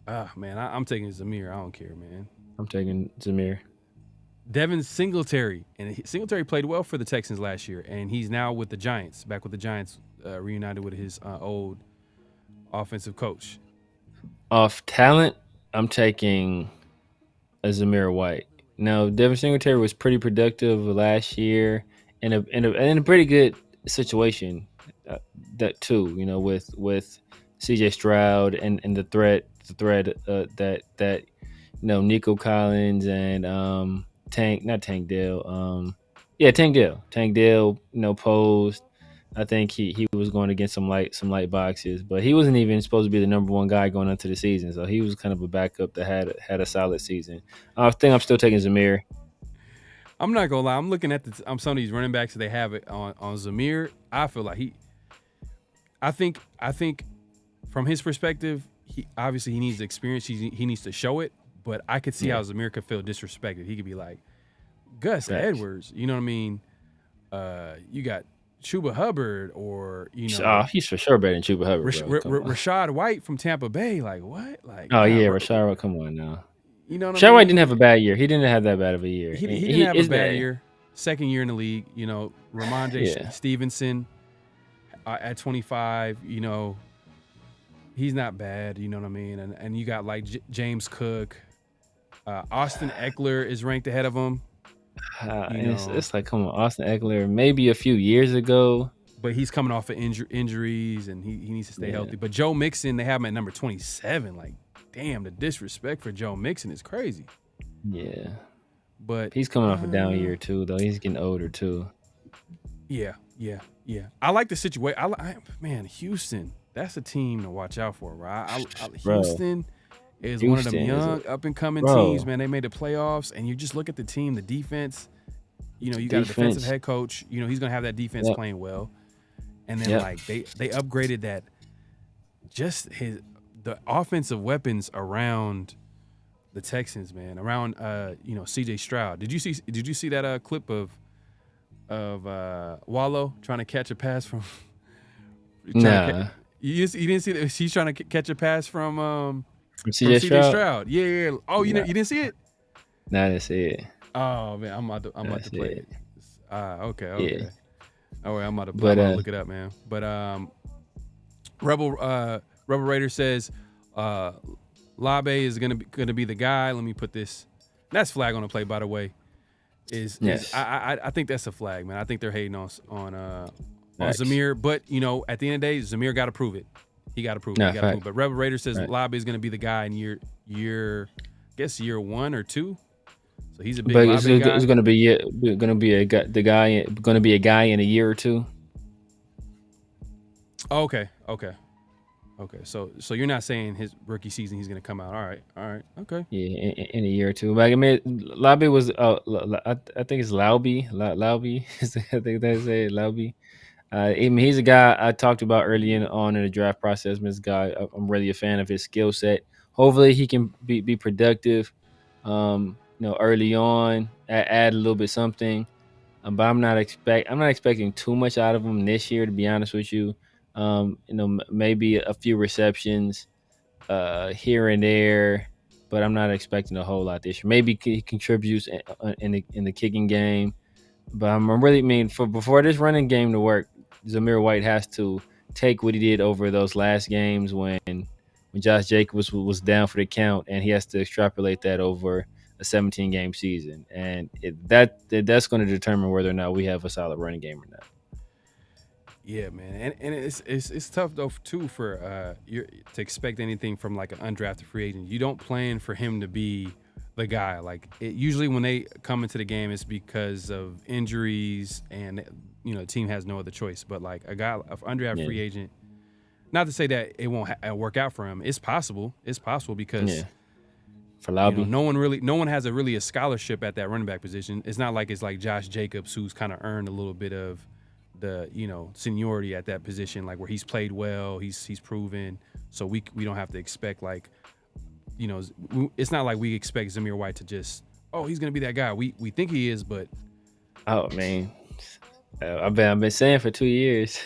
Man, I'm taking Zamir. I don't care, man. I'm taking Zamir. Devin Singletary, and Singletary played well for the Texans last year, and he's now with the Giants, back with the Giants, reunited with his old offensive coach. Off talent, I'm taking a Zamir White. Now, Devin Singletary was pretty productive last year in a pretty good situation. That too, with C.J. Stroud and the threat that Nico Collins and Tank Dale, posed. I think he was going against some light boxes, but he wasn't even supposed to be the number one guy going into the season. So he was kind of a backup that had a solid season. I think I'm still taking Zamir. I'm not gonna lie. I'm looking at some of these running backs that they have it on Zamir. I feel like I think from his perspective, he needs experience. He needs to show it. But I could see how Zamir could feel disrespected. He could be like, Gus Edwards, you know what I mean? You got Chuba Hubbard, or he's for sure better than Chuba Hubbard. Rashad White from Tampa Bay. Like what? Like Rashad White. Come on now. You know what Rashad White didn't have a bad year. He didn't have that bad of a year. He didn't have a bad year. Second year in the league. Ramondre Stevenson at 25. He's not bad. You know what I mean? And you got like James Cook. Austin Eckler is ranked ahead of him. It's like, come on, Austin Eckler, maybe a few years ago. But he's coming off of injuries, and he needs to stay healthy. But Joe Mixon, they have him at number 27. Like, damn, the disrespect for Joe Mixon is crazy. Yeah. But he's coming off a down year, too, though. He's getting older, too. Yeah. I like the situation. Man, Houston, that's a team to watch out for, right? Houston is one of them young, up-and-coming teams, man. They made the playoffs, and you just look at the team, the defense. You got a defensive head coach. He's going to have that defense playing well. And then, they upgraded that, just the offensive weapons around the Texans, man, around, C.J. Stroud. Did you see that clip of Wallow trying to catch a pass from Nah. You didn't see that? He's trying to catch a pass from C.J. Stroud? Yeah. Oh, you didn't see it? No, I didn't see it. Oh man, I'm about to play it. Okay. Yeah. All right, I'm about to look it up, man. But Rebel Raider says Labe is gonna be the guy. Let me put this. That's flag on the play, by the way. I think that's a flag, man. I think they're hating on Zamir, but at the end of the day, Zamir got to prove it. He got to prove it. But Rebel Raider says Labe is going to be the guy in year 1 or 2. So he's a big. But it's going to be a guy in a year or two. Okay. So you're not saying his rookie season he's going to come out. All right. Okay. Yeah, in a year or two. But I mean, Laube was I think it's Laube. I think they say Laube. He's a guy I talked about early on in the draft process. This guy, I'm really a fan of his skill set. Hopefully, he can be productive. Early on, add a little bit something. But I'm not expecting too much out of him this year, to be honest with you. Maybe a few receptions here and there, but I'm not expecting a whole lot this year. Maybe he contributes in the kicking game, but I'm really before this running game to work, Zamir White has to take what he did over those last games when Josh Jacobs was down for the count, and he has to extrapolate that over a 17-game season, and that's going to determine whether or not we have a solid running game or not. Yeah, man, and it's tough though too for to expect anything from like an undrafted free agent. You don't plan for him to be the guy. Like usually when they come into the game, it's because of injuries and the team has no other choice. But like an undrafted free agent, not to say that it won't work out for him. It's possible. It's possible because For Lobby. no one has a scholarship at that running back position. It's not like it's like Josh Jacobs, who's kind of earned a little bit of the seniority at that position, like where he's played well, he's proven. So we don't have to expect like, it's not like we expect Zamir White to just, he's gonna be that guy. We think he is, but Oh man, I've been saying for 2 years.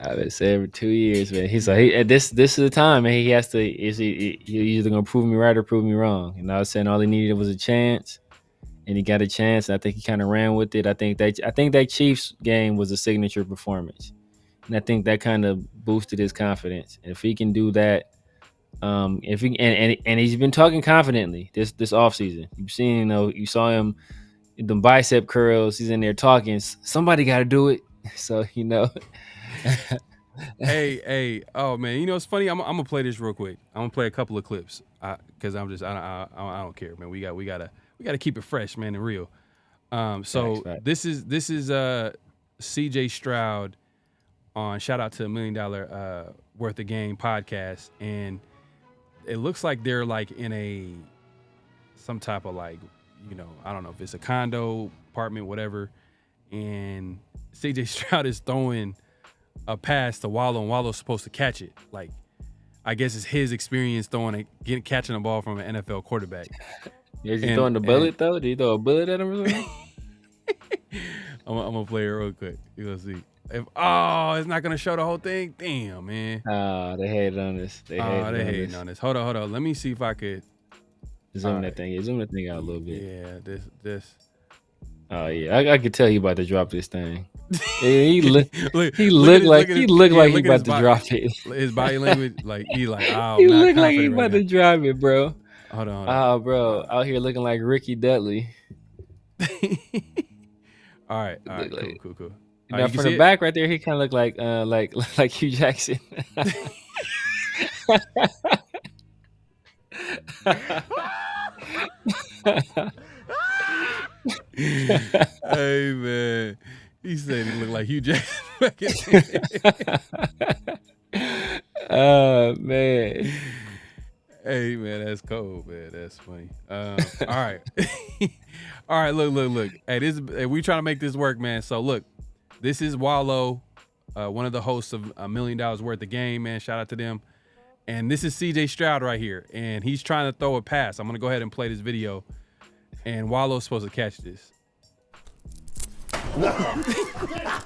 I've been saying for 2 years, man. He's like, this is the time, man. He has to. He's either gonna prove me right or prove me wrong. And I was saying all he needed was a chance, and he got a chance. And I think he kind of ran with it. I think that Chiefs game was a signature performance, and I think that kind of boosted his confidence. And if he can do that, if he and he's been talking confidently this offseason. You've seen, you saw him, the bicep curls. He's in there talking. Somebody got to do it. So hey, oh man, it's funny. I'm gonna play this real quick. I'm gonna play a couple of clips because I don't care, man. We gotta keep it fresh, man, and real. So Facts. this is CJ Stroud on shout out to $1 Million Worth of Game podcast, and it looks like they're like in some type of like, I don't know if it's a condo, apartment, whatever, and CJ Stroud is throwing a pass to Waller, and Waller's supposed to catch it. Like, I guess it's his experience catching a ball from an NFL quarterback. Is he throwing the bullet though? Did he throw a bullet at him or something? I'm gonna play it real quick. You're gonna see. It's not gonna show the whole thing. Damn, man. They hated on this. They hated on this. Hold on. Let me see if I could zoom that thing. Zoom that thing out a little bit. Yeah, this. Oh yeah, I could tell you about to drop this thing. He looked like he about to drop it. His body language, like he like, oh, he looked like he about to drop it, bro. Hold on. Oh, bro, out here looking like Ricky Dudley. All right, cool. Now from the back right there, he kind of looked like Hugh Jackson. Hey man, he said he looked like Hugh Jackson. Oh man. Hey man, that's cold, man. That's funny. All right. All right, look. Hey, we trying to make this work, man. So look, this is Wallow, one of the hosts of $1 Million Worth of Game, man. Shout out to them. And this is CJ Stroud right here, and he's trying to throw a pass. I'm gonna go ahead and play this video, and Wallow's supposed to catch this.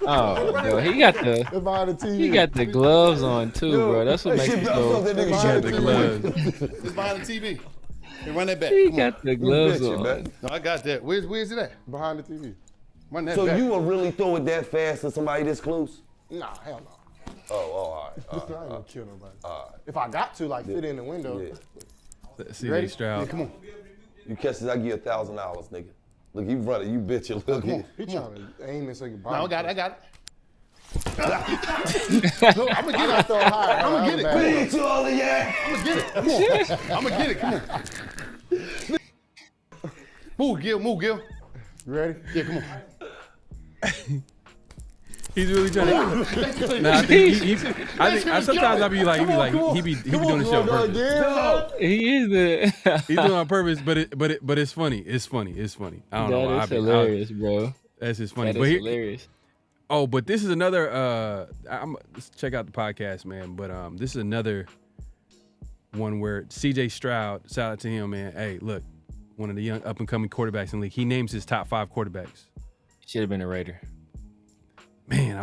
Oh, bro, he got the gloves on too, bro. That's what makes it so. He got the gloves. It's behind the TV. Hey, run that back. He got the gloves on. No, I got that. Where's it at? Behind the TV. Run that So back. you will really throw it that fast to somebody this close? Nah, hell no. All right. I ain't gonna kill nobody. If I got to, like, fit in the window. Yeah. CJ Stroud. Yeah, come on. You catch this, I give you $1,000, nigga. Look, you running, you bitch. Look Come on. here. He trying to aim and say goodbye. No, I got it. Look, I'm gonna get it. Throw it high. I'm gonna get it. Beat you all in, yeah. I'm gonna get it. Come on. I'm gonna get it. Come on. Move, Gil. You ready? Yeah, come on. He's really trying to. Nah, I think sometimes I'll be like, he be doing the show on purpose. He is He's doing it on purpose, but it's funny. It's funny. I don't know why. That is hilarious, bro. That's just funny. That is hilarious. Oh, but this is another. Let's check out the podcast, man. But this is another one where CJ Stroud. Shout out to him, man. Hey, look, one of the young up and coming quarterbacks in the league. He names his top 5 quarterbacks. Should have been a Raider. Man,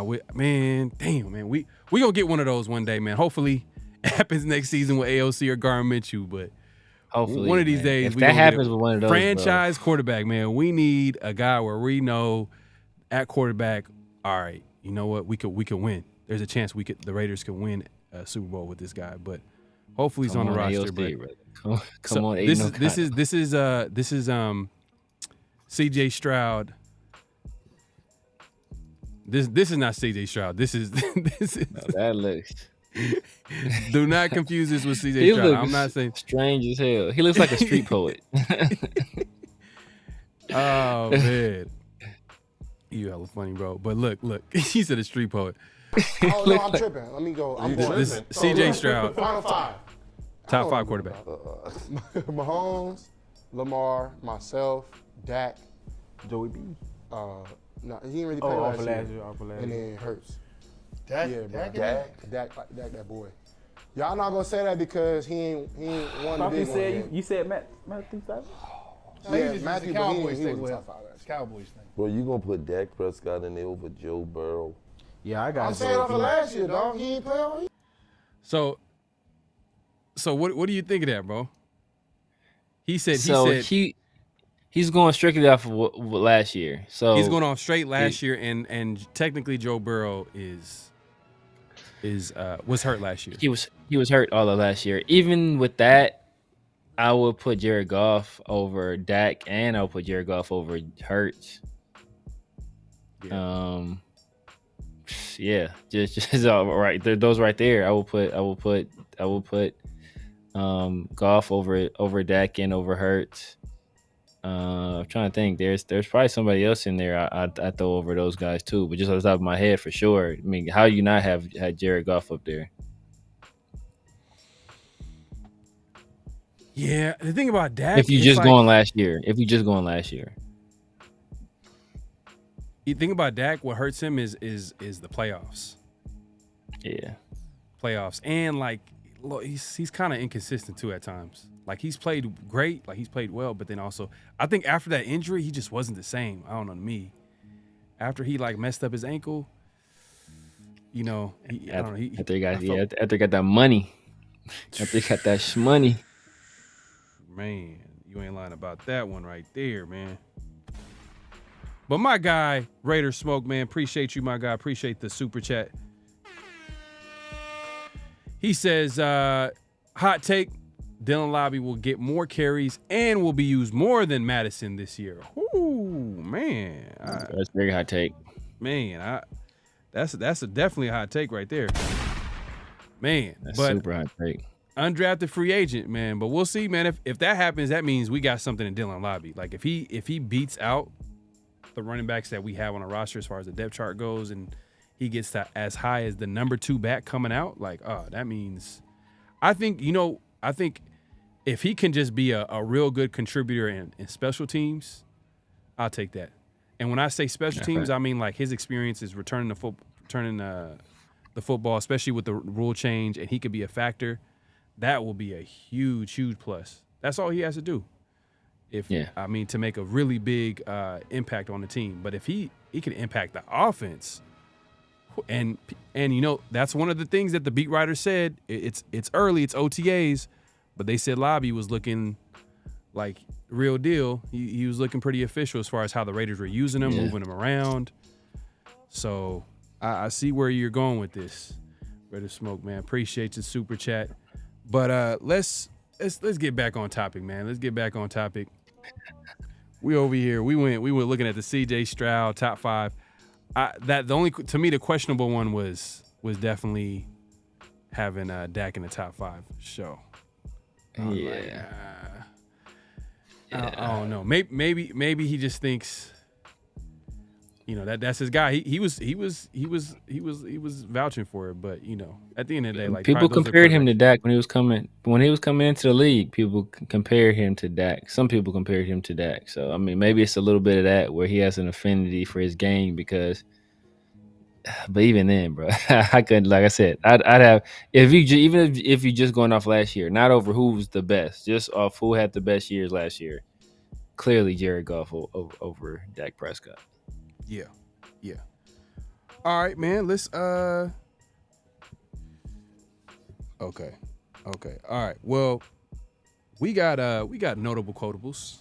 damn, man. We gonna get one of those one day, man. Hopefully, it happens next season with AOC or Garmin Minshew, but Hopefully, one of these days, if we that gonna happens get a with one of those, franchise quarterback, man. We need a guy where we know at quarterback. All right, you know what? We could win. There's a chance the Raiders could win a Super Bowl with this guy, but hopefully he's on the roster. But come on, this is CJ Stroud. This is not CJ Stroud. This is No, that looks. Do not confuse this with CJ Stroud. I'm not saying strange as hell. He looks like a street poet. Oh man, you hella funny, bro. But look, he said a street poet. Oh no, I'm tripping. Let me go. I'm going. This CJ Stroud. Final 5. Top I 5 don't know quarterback. about Mahomes, Lamar, myself, Dak. Joey B. No, he didn't really play off last of year. last year, off of last And year. then Hurts. Dak, Yeah, bro. Dak. Dak, that boy. Y'all not gonna say that because he ain't won the big one yet. You said Matthew Stafford? Yeah, Matthew, but he was thing. in the top 5 last year. Cowboys thing. Bro, you gonna put Dak Prescott in there over Joe Burrow? Yeah, I got. I'm saying off of last year, dog. He ain't play all year. So what do you think of that, bro? He said he's going strictly off of what last year. So he's going off straight last year, and technically Joe Burrow was hurt last year. He was hurt all of last year. Even with that, I would put Jared Goff over Dak, and I would put Jared Goff over Hurts. Yeah, just all right. Those right there. I will put Goff over Dak and over Hurts. I'm trying to think. There's probably somebody else in there I throw over those guys too, but just on the top of my head for sure. I mean, how you not have had Jared Goff up there? Yeah, the thing about Dak, If you just going last year, you think about Dak, what hurts him is the playoffs. Yeah, Playoffs, and like he's kind of inconsistent too at times. Like he's played great, like he's played well, but then also I think after that injury, he just wasn't the same. I don't know, to me. After he like messed up his ankle, you know, after he got that money, after he got that shmoney. Man, you ain't lying about that one right there, man. But my guy, Raider Smoke, man, appreciate you, my guy. Appreciate the super chat. He says, hot take, Dylan Lobby will get more carries and will be used more than Madison this year. Ooh, man. That's a very hot take. Man, that's definitely a hot take right there. Man, That's but super hot take. undrafted free agent, man. But we'll see, man. If that happens, that means we got something in Dylan Lobby. Like if he beats out the running backs that we have on our roster as far as the depth chart goes, and he gets to as high as the number 2 back coming out, like, that means I think if he can just be a real good contributor in special teams, I'll take that. And when I say special teams, I mean like his experience is returning the football, especially with the rule change, and he could be a factor. That will be a huge, huge plus. That's all he has to do. To make a really big impact on the team. But if he can impact the offense, and you know, that's one of the things that the beat writer said. It's early, it's OTAs, but they said Lobby was looking like real deal. He was looking pretty official as far as how the Raiders were using him, moving him around. So I see where you're going with this. Raider Smoke, man. Appreciate your super chat. But let's get back on topic, man. Let's get back on topic. We over here. We were looking at the CJ Stroud top 5. To me the questionable one was definitely having Dak in the top 5 show. I don't know. Maybe he just thinks, you know, that's his guy. He was vouching for it, but you know, at the end of the day, like people compared him to Dak when he was coming into the league. People compared him to Dak. Some people compared him to Dak. So I mean, maybe it's a little bit of that where he has an affinity for his game because. But even then, bro, I couldn't. Like I said, I'd have if you just going off last year, not over who was the best, just off who had the best years last year. Clearly, Jared Goff over Dak Prescott. Yeah. All right, man. Let's Okay. All right. Well, we got notable quotables.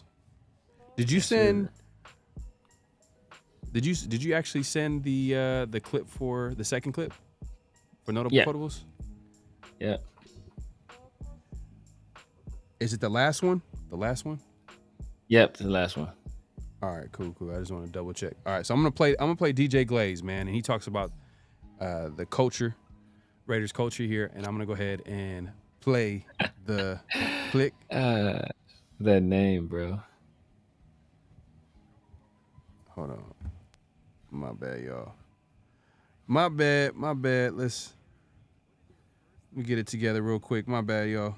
Did you send? Did you actually send the clip for the second clip for notable quotables? Yeah. Is it the last one? The last one? Yep, the last one. All right, cool. I just want to double check. All right, so I'm gonna play DJ Glaze, man, and he talks about the culture, Raiders culture here, and I'm gonna go ahead and play the click. That name, bro. Hold on. My bad, y'all. My bad. Let me get it together real quick. My bad, y'all.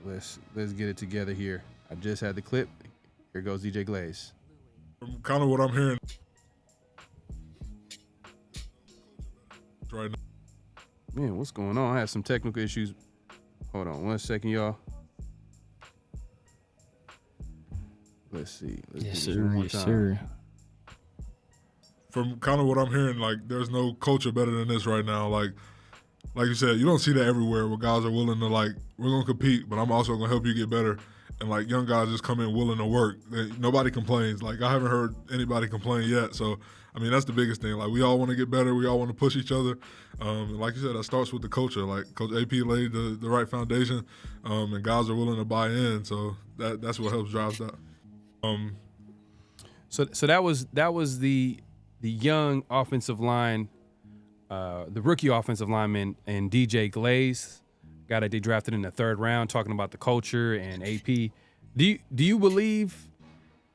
let's get it together here. I just had the clip. Here goes DJ Glaze. From kind of what I'm hearing right now. Man, what's going on? I had some technical issues. Hold on 1 second, y'all. Let's see. Let's Yes, do this sir. one more Yes, time. sir. From kind of what I'm hearing, like there's no culture better than this right now. Like you said, you don't see that everywhere where guys are willing to like, we're gonna compete, but I'm also gonna help you get better. And like young guys just come in willing to work. Nobody complains. Like I haven't heard anybody complain yet. So I mean that's the biggest thing. Like we all want to get better. We all want to push each other. And like you said, that starts with the culture. Like Coach AP laid the right foundation, and guys are willing to buy in. So that's what helps drive that. So that was the young offensive line, the rookie offensive lineman, and DJ Glaze, guy that they drafted in the 3rd round, talking about the culture and AP. Do you believe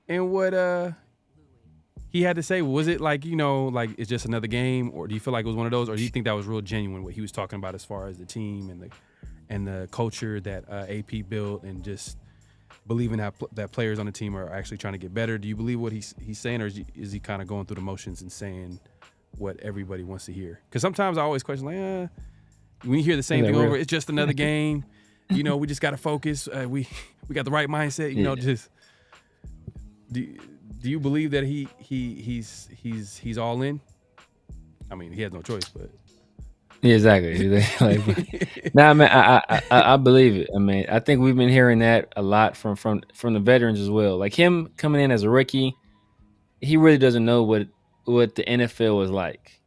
in what he had to say? Was it like, like it's just another game, or do you feel like it was one of those, or do you think that was real genuine what he was talking about as far as the team and the culture that AP built, and just believing that players on the team are actually trying to get better? Do you believe what he's saying, or is he kind of going through the motions and saying what everybody wants to hear? Because sometimes I always question, like, when you hear the same thing over, it's just another game. We just got to focus. We got the right mindset. Just do you believe that he's all in? I mean, he has no choice, but. Yeah, exactly. Nah, man, I believe it. I mean, I think we've been hearing that a lot from the veterans as well. Like him coming in as a rookie, he really doesn't know what the NFL is like.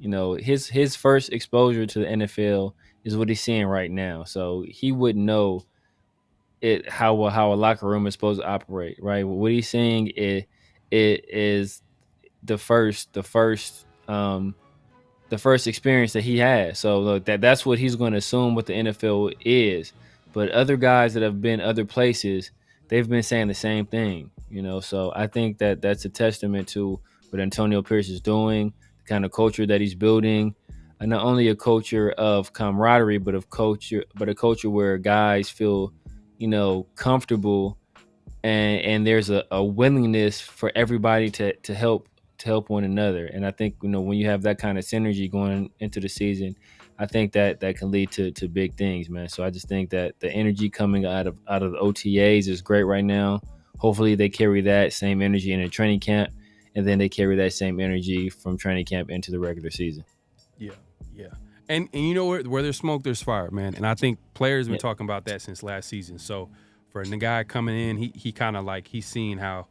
His first exposure to the NFL is what he's seeing right now. So he wouldn't know how a locker room is supposed to operate, right? What he's seeing is the first experience that he has. So look, that's what he's going to assume what the NFL is. But other guys that have been other places, they've been saying the same thing, So I think that's a testament to what Antonio Pierce is doing, the kind of culture that he's building, and not only a culture of camaraderie, but a culture where guys feel, comfortable, and there's a willingness for everybody to help one another. And I think, when you have that kind of synergy going into the season, I think that can lead to big things, man. So I just think that the energy coming out of the OTAs is great right now. Hopefully they carry that same energy in a training camp, and then they carry that same energy from training camp into the regular season. Yeah. And where there's smoke, there's fire, man. And I think players have been talking about that since last season. So for the guy coming in, he kind of like, he's seeing how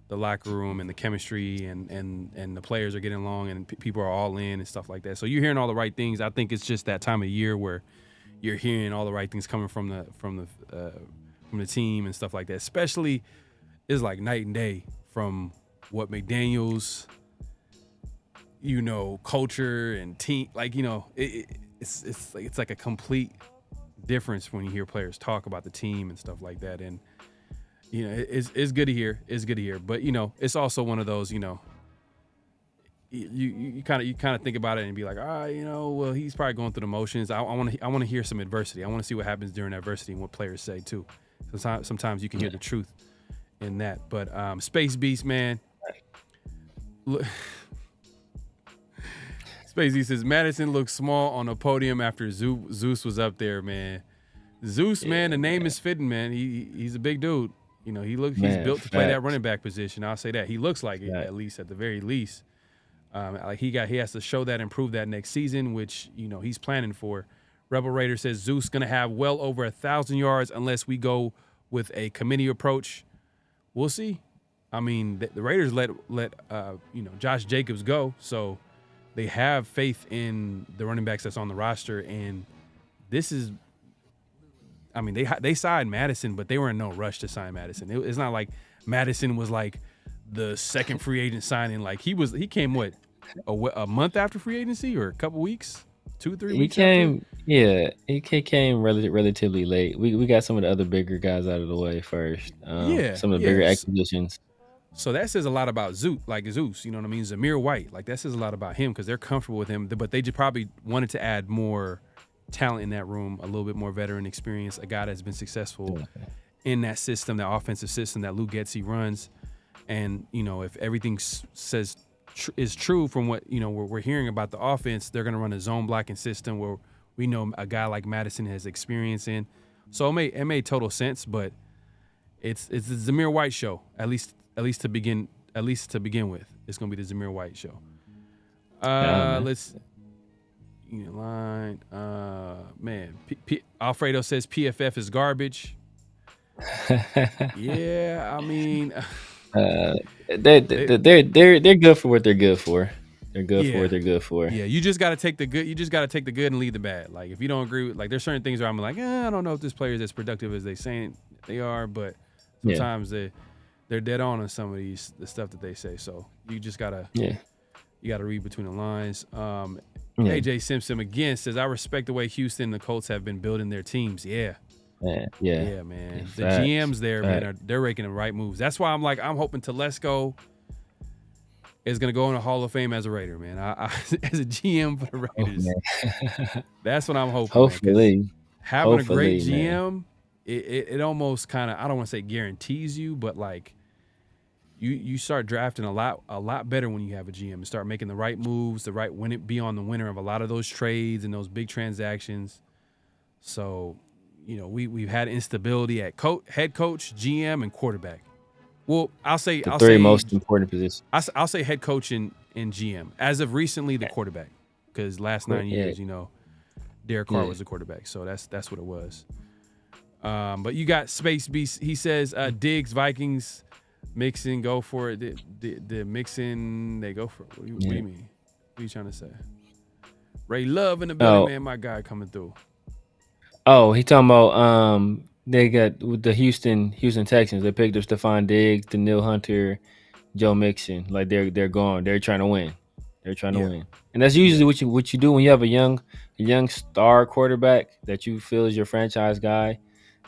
the locker room and the chemistry and the players are getting along, and people are all in and stuff like that. So you're hearing all the right things. I think it's just that time of year where you're hearing all the right things coming from the team and stuff like that. Especially, it's like night and day from what McDaniels, culture and team, like, it's like a complete difference when you hear players talk about the team and stuff like that. And it's good to hear. It's good to hear. But it's also one of those, you kind of think about it and be like, well, he's probably going through the motions. I want to hear some adversity. I want to see what happens during adversity and what players say too. Sometimes you can hear the truth in that. But Space Beast, man. Look, Space Beast says Madison looks small on a podium after Zeus was up there, man. Zeus, man, the name is fitting, man. He's a big dude. He's built to play that running back position. I'll say that. He looks like it, at the very least. Like he has to show that and prove that next season, which, he's planning for. Rebel Raider says Zeus going to have well over 1,000 yards unless we go with a committee approach. We'll see. I mean, the Raiders let Josh Jacobs go, so they have faith in the running backs that's on the roster, and this is. I mean, they signed Madison, but they were in no rush to sign Madison. It's not like Madison was like the second free agent signing. Like he came a month after free agency, or a couple weeks, 2-3 weeks. He came relatively late. We got some of the other bigger guys out of the way first. Some of the bigger acquisitions. So that says a lot about Zeus, you know what I mean? Zamir White, like that says a lot about him because they're comfortable with him, but they just probably wanted to add more talent in that room, a little bit more veteran experience, a guy that's been successful in that system, that offensive system that Lou Getsy runs. And, you know, if everything is true from what, you know, we're hearing about the offense, they're going to run a zone blocking system where we know a guy like Madison has experience in. So it made total sense, but it's the Zamir White show, at least to begin with. It's going to be the Zamir White show. Let's line. Man, Alfredo says PFF is garbage. Yeah, I mean, they're good for what they're good for. They're good for what they're good for. Yeah, you just got to take the good. You just got to take the good and leave the bad. Like if you don't agree with, like, there's certain things where I'm like, I don't know if this player is as productive as they saying they are, but sometimes they're dead on some of the stuff that they say. So you just gotta you gotta read between the lines. AJ Simpson again says, I respect the way Houston and the Colts have been building their teams. Yeah, man. The GMs there, man, they're making the right moves. That's why I'm hoping Telesco is going to go in the Hall of Fame as a Raider, man. I as a GM for the Raiders. That's what I'm hoping. Hopefully. Man, having a great GM, it almost kind of, I don't want to say guarantees you, but like you start drafting a lot better when you have a GM and start making the right moves, be on the winner of a lot of those trades and those big transactions. So, you know, we've had instability at head coach, GM, and quarterback. Well, I'll say three most important positions. I'll say head coach and GM. As of recently, the quarterback, because last 9 years, you know, Derek Carr was the quarterback, so that's what it was. But you got Space Beast. He says Diggs, Vikings, Mixon go for it. The Mixon, they go for it. What do you mean? What are you trying to say? Ray Love in the building, man. My guy coming through. Oh, he talking about they got with the Houston Texans. They picked up Stephon Diggs, Daniil Hunter, Joe Mixon. Like they're going. They're trying to win. They're trying to win, and that's usually what you do when you have a young star quarterback that you feel is your franchise guy.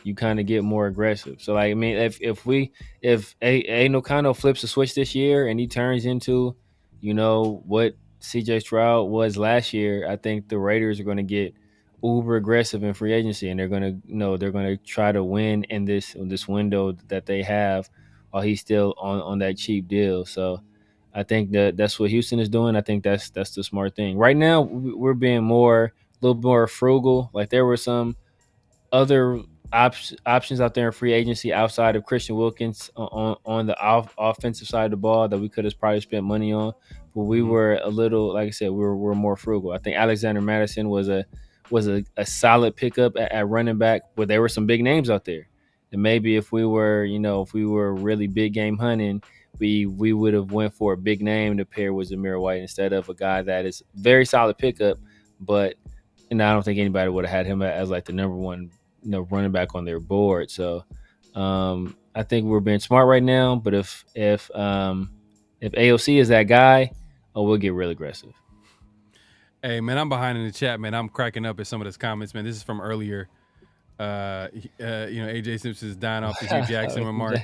You kind of get more aggressive. So like, I mean, if Aiden O'Connell flips a switch this year and he turns into, you know, what CJ Stroud was last year, I think the Raiders are going to get uber aggressive in free agency, and they're going to try to win in this window that they have while he's still on that cheap deal. So I think that's what Houston is doing. I think that's the smart thing. Right now, we're being a little more frugal. Like there were some other options out there in free agency outside of Christian Wilkins on the offensive side of the ball that we could have probably spent money on. But we were a little, like I said, we're more frugal. I think Alexander Madison was a solid pickup at running back, but there were some big names out there. And maybe if we were really big game hunting, we would have went for a big name to pair with Zamir White instead of a guy that is very solid pickup, but I don't think anybody would have had him as like the number one, running back on their board. So I think we're being smart right now. But if AOC is that guy, we'll get real aggressive. Hey man, I'm behind in the chat, man. I'm cracking up at some of those comments, man. This is from earlier. AJ Simpson's dying off the Hugh Jackson remark.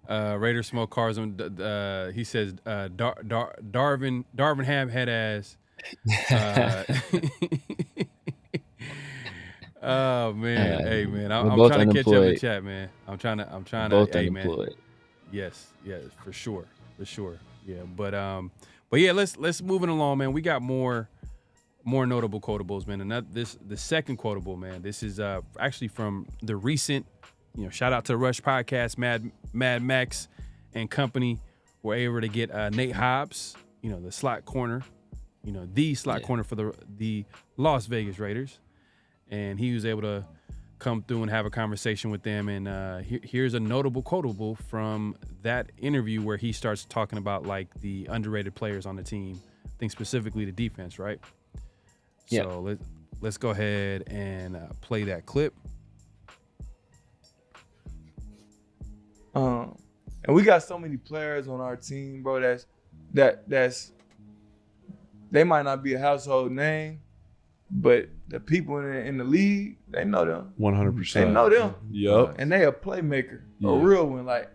Raiders smoke cars. He says Darvin Ham head ass. Oh man, hey man, I'm trying to catch up in the chat, man. I'm trying to. Both hey unemployed. Man. Yes, for sure. Yeah, but yeah, let's moving along, man. We got more notable quotables, man. And the second quotable, man. This is actually from the recent, shout out to the Rush Podcast, Mad Max and company were able to get Nate Hobbs, the slot corner, the slot corner for the Las Vegas Raiders. And he was able to come through and have a conversation with them. And here's a notable quotable from that interview where he starts talking about like the underrated players on the team. I think specifically the defense, right? Yeah. So let's go ahead and play that clip. And we got so many players on our team, bro. That's they might not be a household name, but the people in the league, they know them. 100%. They know them. Yep. And they a playmaker, a real one, like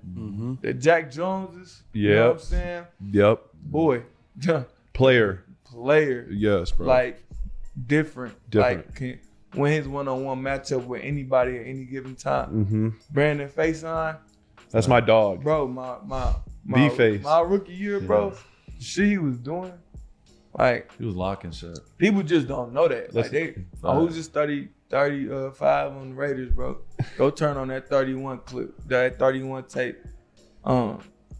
the Jack Joneses. Yep. You know what I'm saying? Yep. Boy. Player. Player. Yes, bro. Like different. Like win his one-on-one matchup with anybody at any given time. Brandon Faison, That's my dog. bro, my face. my rookie year, bro, shit he was doing, like He was locking shit. people just don't know that. Like Listen, who's just 35 on the Raiders, bro? Go turn on that 31 clip, that 31 tape.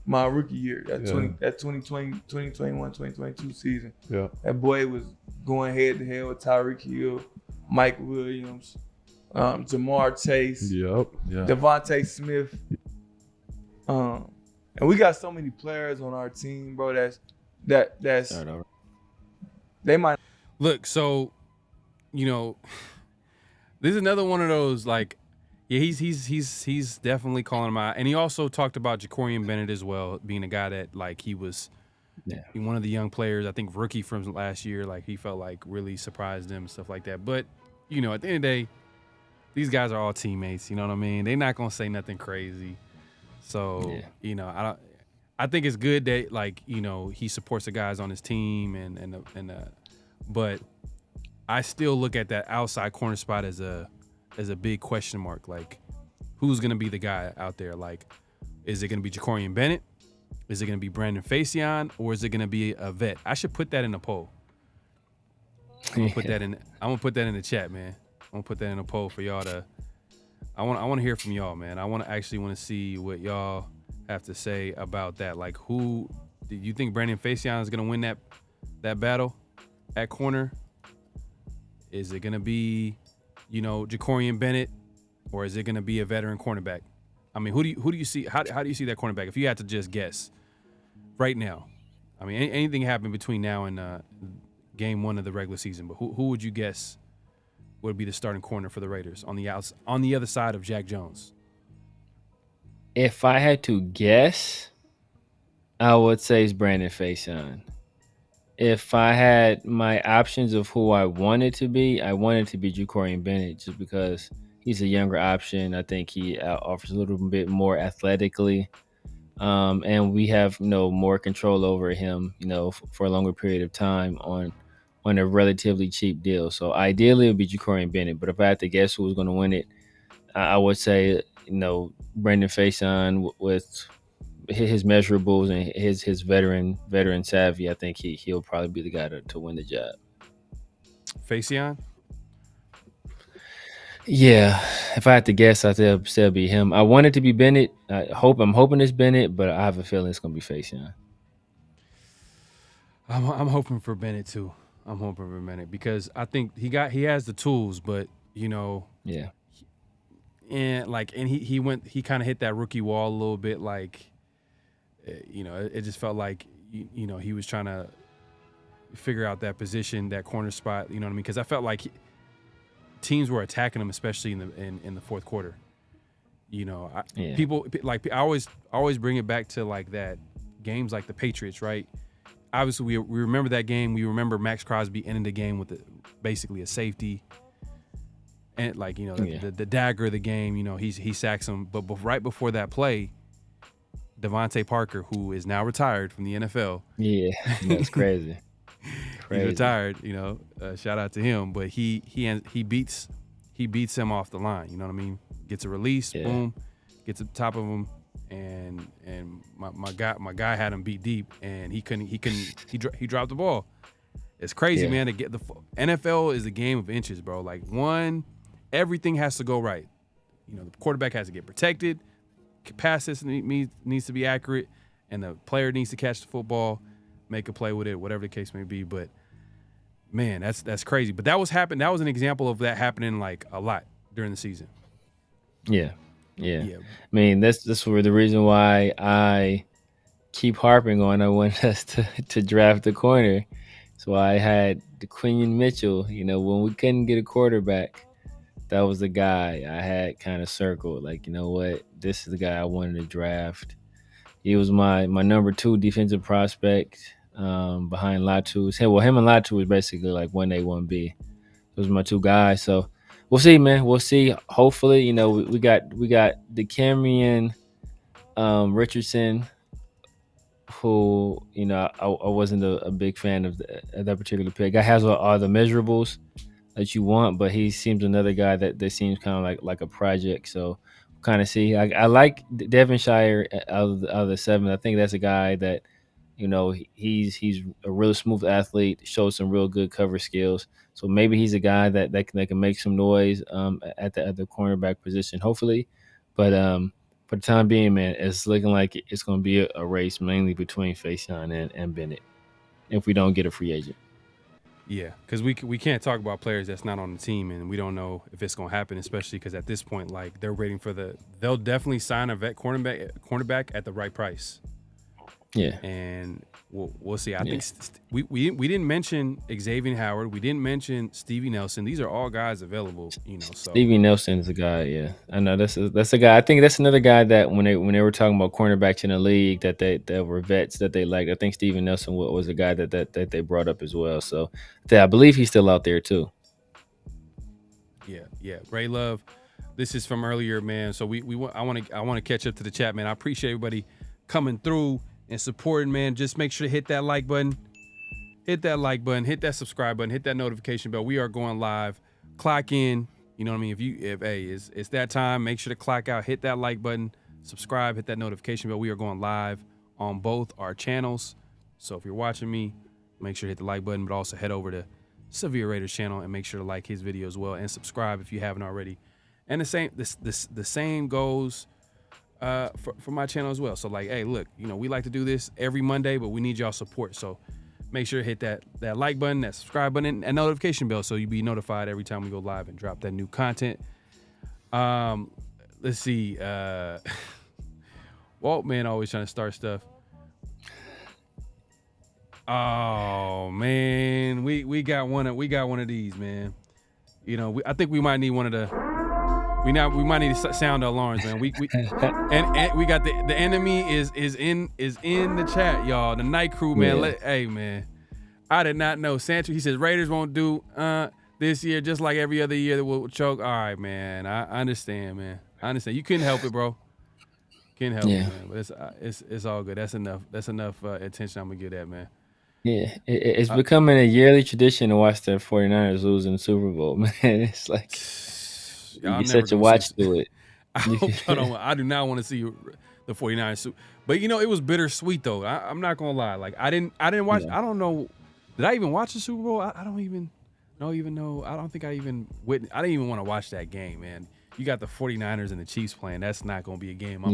My rookie year, that 2020, 2021, 2022 season. Yeah. That boy was going head to head with Tyreek Hill, Mike Williams, Jamar Chase, Yep. Yeah. Devontae Smith. And we got so many players on our team, bro, that's they might Look, so you know, this is another one of those like, yeah, he's definitely calling him out, and he also talked about Jacorian Bennett as well, being a guy that like he was, one of the young players, I think rookie from last year, like he felt like really surprised him and stuff like that. But you know, at the end of the day, these guys are all teammates. You know what I mean? They're not gonna say nothing crazy. So you know, I think it's good that like you know he supports the guys on his team but I still look at that outside corner spot as a big question mark. Like, who's gonna be the guy out there? Like, is it gonna be Jacorian Bennett? Is it gonna be Brandon Faison? Or is it gonna be a vet? I should put that in a poll. I'm gonna put that in the chat, man. I'm gonna put that in a poll for y'all to. I want to hear from y'all, man. I want to see what y'all have to say about that. Like, who do you think Brandon Faison is gonna win that battle at corner? Is it gonna be, you know, Jacorian Bennett, or is it gonna be a veteran cornerback? I mean, who do you see? How do you see that cornerback? If you had to just guess right now, I mean, anything happened between now and game 1 of the regular season, but who would you guess would be the starting corner for the Raiders on the other side of Jack Jones? If I had to guess, I would say it's Brandon Faison. If I had my options of who I wanted to be, I wanted to be Jacorian Bennett just because he's a younger option. I think he offers a little bit more athletically. And we have, you know, more control over him, you know, for a longer period of time on a relatively cheap deal. So ideally it would be Jacorian Bennett. But if I had to guess who was going to win it, I would say, you know, Brandon Faison with his measurables and his veteran savvy. I think he'll probably be the guy to win the job. Faison? Yeah, if I had to guess, I'd say it'll be him. I want it to be Bennett. I'm hoping it's Bennett, but I have a feeling it's gonna be Faison. I'm hoping for Bennett too. I'm hoping for Bennett because I think he has the tools, but you know, and he kind of hit that rookie wall a little bit. Like, you know, it just felt like you know he was trying to figure out that position, that corner spot. You know what I mean? Because I felt like teams were attacking him, especially in the fourth quarter. You know, people like I always bring it back to like that games like the Patriots, right? Obviously, we remember that game. We remember Max Crosby ending the game with basically a safety, and like you know the dagger of the game. You know, he sacks him, but right before that play, Devontae Parker, who is now retired from the NFL, that's crazy. He's retired, you know. Shout out to him, but he beats him off the line. You know what I mean? Gets a release, boom, gets to the top of him, and my guy had him beat deep, and he dropped the ball. It's crazy, man. To get the NFL is a game of inches, bro. Like everything has to go right. You know, the quarterback has to get protected, pass needs to be accurate, and the player needs to catch the football, make a play with it, whatever the case may be. But man, that's crazy. But that was an example of that happening like a lot during the season. Yeah. I mean, that's where the reason why I keep harping on I want us to draft the corner. So I had Quinion Mitchell. You know, when we couldn't get a quarterback, that was the guy I had kind of circled. Like, you know what, this is the guy I wanted to draft. He was my number 2 defensive prospect behind Latu. Him and Latu was basically like 1A, 1B. Those were my 2 guys. So we'll see, man. We'll see. Hopefully, you know, we got the Cameron Richardson, who, you know, I wasn't a big fan of that particular pick. Guy has all the measurables, that you want, but he seems another guy that seems kind of like a project. So kind of see. I like Devonshire out of the 7. I think that's a guy that he's a real smooth athlete, shows some real good cover skills. So maybe he's a guy that can make some noise at the cornerback position, hopefully. But for the time being, man, it's looking like it's going to be a race mainly between Faison and Bennett if we don't get a free agent. Yeah, because we can't talk about players that's not on the team, and we don't know if it's going to happen, especially because at this point, like, they're waiting for they'll definitely sign a vet cornerback at the right price. Yeah, and we'll see. I think we didn't mention Xavier Howard. We didn't mention Stevie Nelson. These are all guys available. So Stevie Nelson is a guy. Yeah, I know that's a guy. I think that's another guy that when they were talking about cornerbacks in the league that were vets that they liked. I think Stevie Nelson was a guy that they brought up as well. So I believe he's still out there too. Yeah. Ray Love. This is from earlier, man. So I want to catch up to the chat, man. I appreciate everybody coming through and supporting, man. Just make sure to hit that like button. Hit that like button. Hit that subscribe button. Hit that notification bell. We are going live. Clock in. You know what I mean? If it's that time, make sure to clock out. Hit that like button. Subscribe. Hit that notification bell. We are going live on both our channels. So if you're watching me, make sure to hit the like button, but also head over to Severe Raiders channel and make sure to like his video as well and subscribe if you haven't already. And the same goes for my channel as well. So like, hey, look, we like to do this every Monday, but we need y'all support. So make sure to hit that like button, that subscribe button, and notification bell so you'll be notified every time we go live and drop that new content. Let's see. Walt, man, always trying to start stuff. Oh man, we got one of these, man. I think we might need one of the. We might need to sound the alarms, man. And we got the enemy is in the chat, y'all. The night crew, man. Yeah. Hey, man. I did not know. Sancho, he says Raiders won't do this year just like every other year that will choke. All right, man. I understand, man. I understand. You couldn't help it, bro. Couldn't help it, man. But it's all good. That's enough. That's enough attention I'm gonna give that, man. Yeah, it's becoming a yearly tradition to watch the 49ers lose in the Super Bowl, man. It's like you set your watch to it. I do not want to see the 49ers. But it was bittersweet though. I'm not gonna lie. Like I didn't watch. Yeah. I don't know. Did I even watch the Super Bowl? I don't even know. I don't think I even witnessed. I didn't even want to watch that game, man. You got the 49ers and the Chiefs playing. That's not gonna be a game.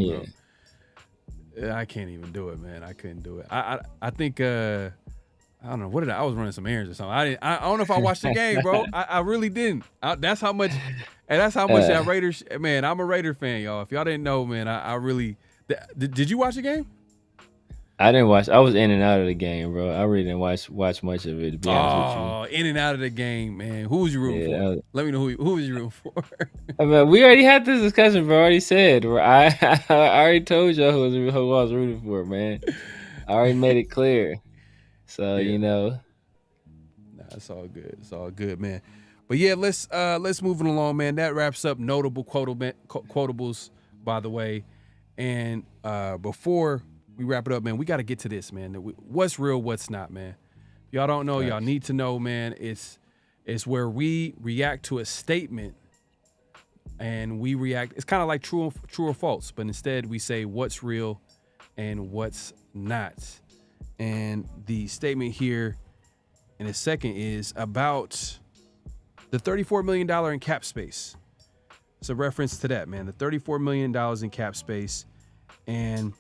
I can't even do it, man. I couldn't do it. I think. I don't know. I was running some errands or something. I don't know if I watched the game, bro. I really didn't. That's how much. And that's how much that Raiders. Man, I'm a Raider fan, y'all. If y'all didn't know, man, I really. Did you watch the game? I didn't watch. I was in and out of the game, bro. I really didn't watch much of it. To be honest with you. In and out of the game, man. Who was you rooting for? Let me know who was you rooting for. I mean, we already had this discussion, bro. I already said. I already told y'all who I was rooting for, man. I already made it clear. So Nah, it's all good. It's all good, man. But yeah, let's move it along, man. That wraps up notable quotables, by the way. And before we wrap it up, man, we got to get to this, man. What's real, what's not, man. If y'all don't know, y'all need to know, man. It's where we react to a statement, and we react. It's kind of like true or false, but instead we say what's real and what's not. And the statement here in a second is about the $34 million in cap space. It's a reference to that, man. The $34 million in cap space. And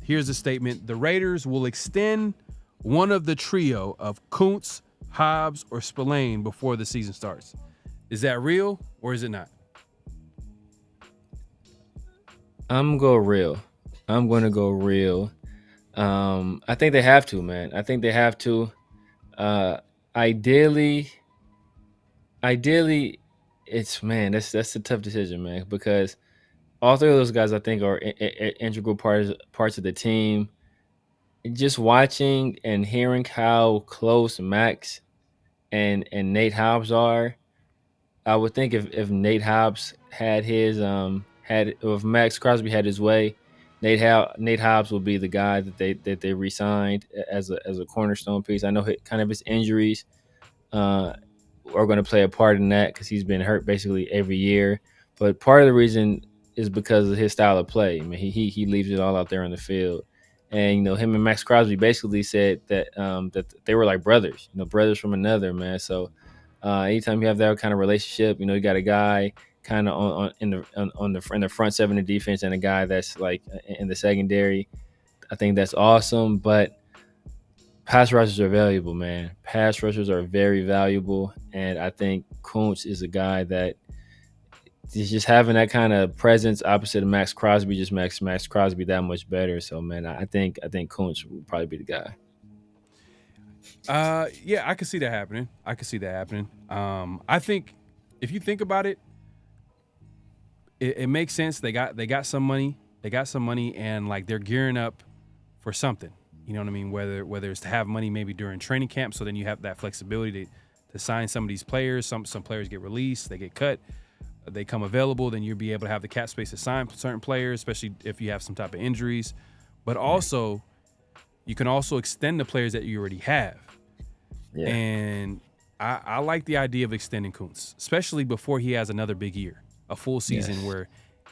here's the statement. The Raiders will extend one of the trio of Kuntz, Hobbs, or Spillane before the season starts. Is that real or is it not? I'm going to go real. I think they have to, man. I think they have to. Ideally, it's that's a tough decision, man, because all three of those guys I think are integral parts of the team. Just watching and hearing how close Max and Nate Hobbs are, I would think if Nate Hobbs had his if Max Crosby had his way, Nate Hobbs will be the guy that they re-signed as a cornerstone piece. I know kind of his injuries are going to play a part in that because he's been hurt basically every year. But part of the reason is because of his style of play. I mean, he leaves it all out there on the field. And him and Max Crosby basically said that that they were like brothers, brothers from another, man. So anytime you have that kind of relationship, you got a guy kind of in the front seven of defense and a guy that's like in the secondary. I think that's awesome. But pass rushers are valuable, man. Pass rushers are very valuable, and I think Kuntz is a guy that is just having that kind of presence opposite of Max Crosby just makes Max Crosby that much better. So, man, I think Kuntz will probably be the guy. Yeah, I could see that happening. I think if you think about it, it makes sense. They got some money. And like they're gearing up for something. You know what I mean? Whether it's to have money maybe during training camp, so then you have that flexibility to sign some of these players. Some players get released, they get cut, they come available. Then you'll be able to have the cap space to sign certain players, especially if you have some type of injuries. But also, you can also extend the players that you already have. Yeah. And I like the idea of extending Kuntz, especially before he has another big year, a full season where